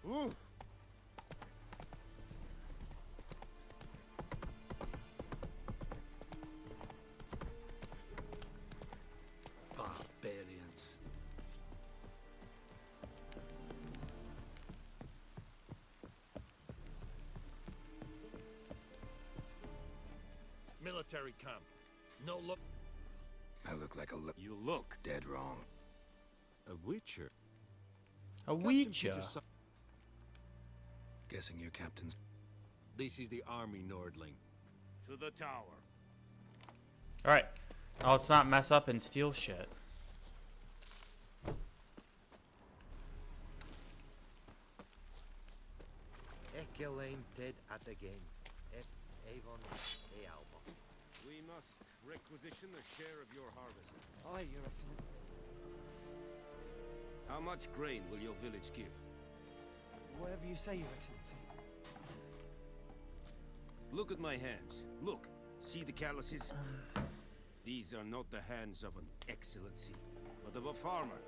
Ooh. Barbarians. Military camp. No look. I look like a You look dead wrong. A Witcher? A Witcher? Guessing your captain's... This is the army, Nordling. to the tower. Alright. Oh, let's not mess up and steal shit. Echelane dead at the game. Avon e Alba. We must requisition a share of your harvest. Aye, Your Excellency. How much grain will your village give? Whatever you say, Your Excellency. Look at my hands. Look. See the calluses? These are not the hands of an excellency, but of a farmer.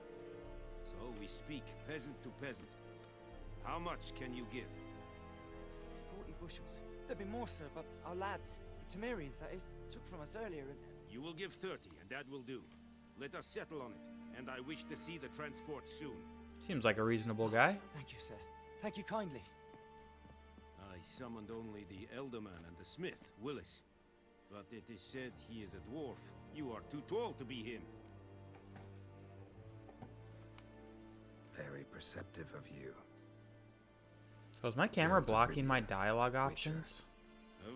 So we speak peasant to peasant. How much can you give? 40 bushels. There'd be more, sir, but our lads, the Temerians, that is, took from us earlier and... You will give 30, and that will do. Let us settle on it, and I wish to see the transport soon. Seems like a reasonable guy. Thank you, sir. Thank you kindly. I summoned only the Elderman and the smith, Willis. But it is said he is a dwarf. You are too tall to be him. Very perceptive of you. So is my camera Geralt of blocking my Rivia, dialogue options?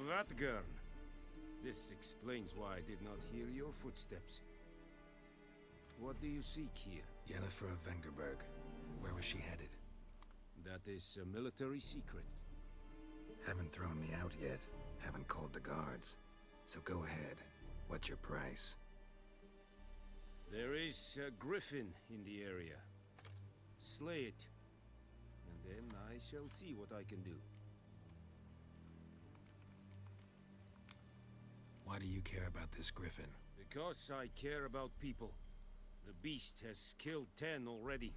Vatgern. This explains why I did not hear your footsteps. What do you seek here? Yennefer of Vengerberg. Where was she headed? That is a military secret. Haven't thrown me out yet. Haven't called the guards. So go ahead. What's your price? There is a griffin in the area. Slay it. And then I shall see what I can do. Why do you care about this griffin? Because I care about people. The beast has killed 10 already,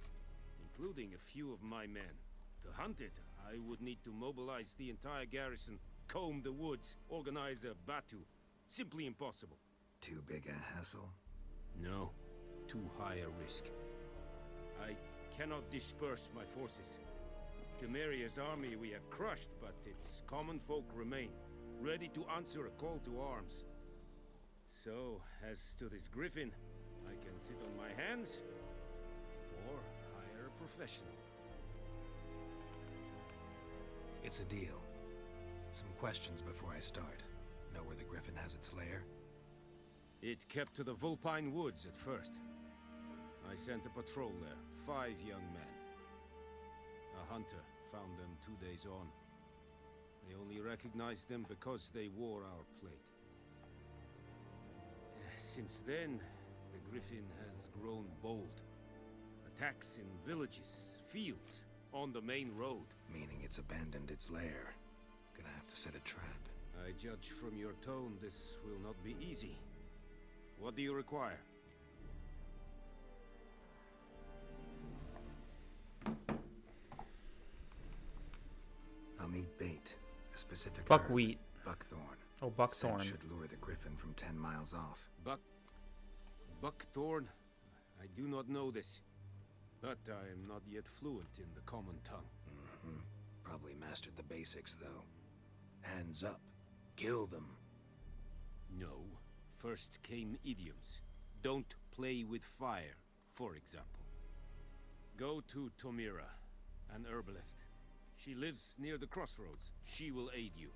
including a few of my men. To hunt it, I would need to mobilize the entire garrison, comb the woods, organize a batu. Simply impossible. Too big a hassle? No. Too high a risk. I cannot disperse my forces. Temeria's army we have crushed, but its common folk remain, ready to answer a call to arms. So, as to this griffin, I can sit on my hands, or hire a professional. It's a deal. Some questions before I start. Know where the griffin has its lair? It kept to the Vulpine Woods at first. I sent a patrol there, 5 young men. A hunter found them 2 days on. They only recognized them because they wore our plate. Since then, the griffin has grown bold. Attacks in villages, fields, on the main road. Meaning it's abandoned its lair. Gonna have to set a trap. I judge from your tone this will not be easy. What do you require? I'll need bait. A specific Buckwheat. herb, buckthorn. Oh, buckthorn. Scent should lure the griffin from 10 miles off. Buckthorn? I do not know this. But I am not yet fluent in the common tongue. Probably mastered the basics, though. Hands up. Kill them. No. First came idioms. Don't play with fire, for example. Go to Tomira, an herbalist. She lives near the crossroads. She will aid you.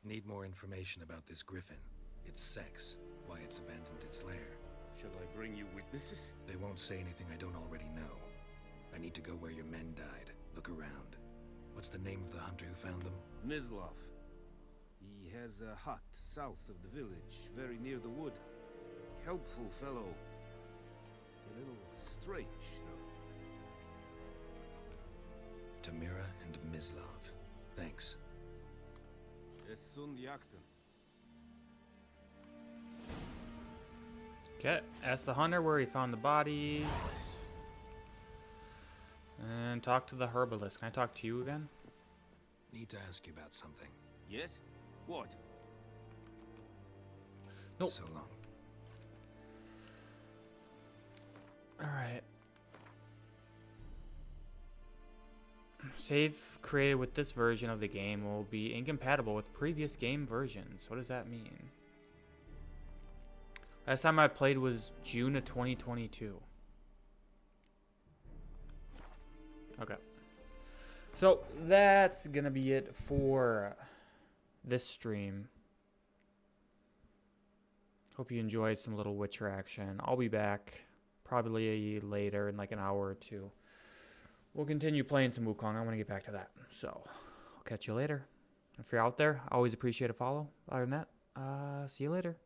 Need more information about this griffin. Its sex, why it's abandoned its lair. Shall I bring you witnesses? They won't say anything I don't already know. I need to go where your men died. Look around. What's the name of the hunter who found them? Mislav. He has a hut south of the village, very near the wood. Helpful fellow. A little strange, though. Tamira and Mislav. Thanks. Es sunt Jagden. Okay, ask the hunter where he found the bodies. And talk to the herbalist. Can I talk to you again? Need to ask you about something. Yes? What? Nope. So long. Alright. Save created with this version of the game will be incompatible with previous game versions. What does that mean? Last time I played was June of 2022. Okay. So that's gonna be it for this stream. Hope you enjoyed some little Witcher action. I'll be back probably later in like an hour or two. We'll continue playing some Wukong. I want to get back to that. So I'll catch you later. If you're out there, I always appreciate a follow. Other than that, see you later.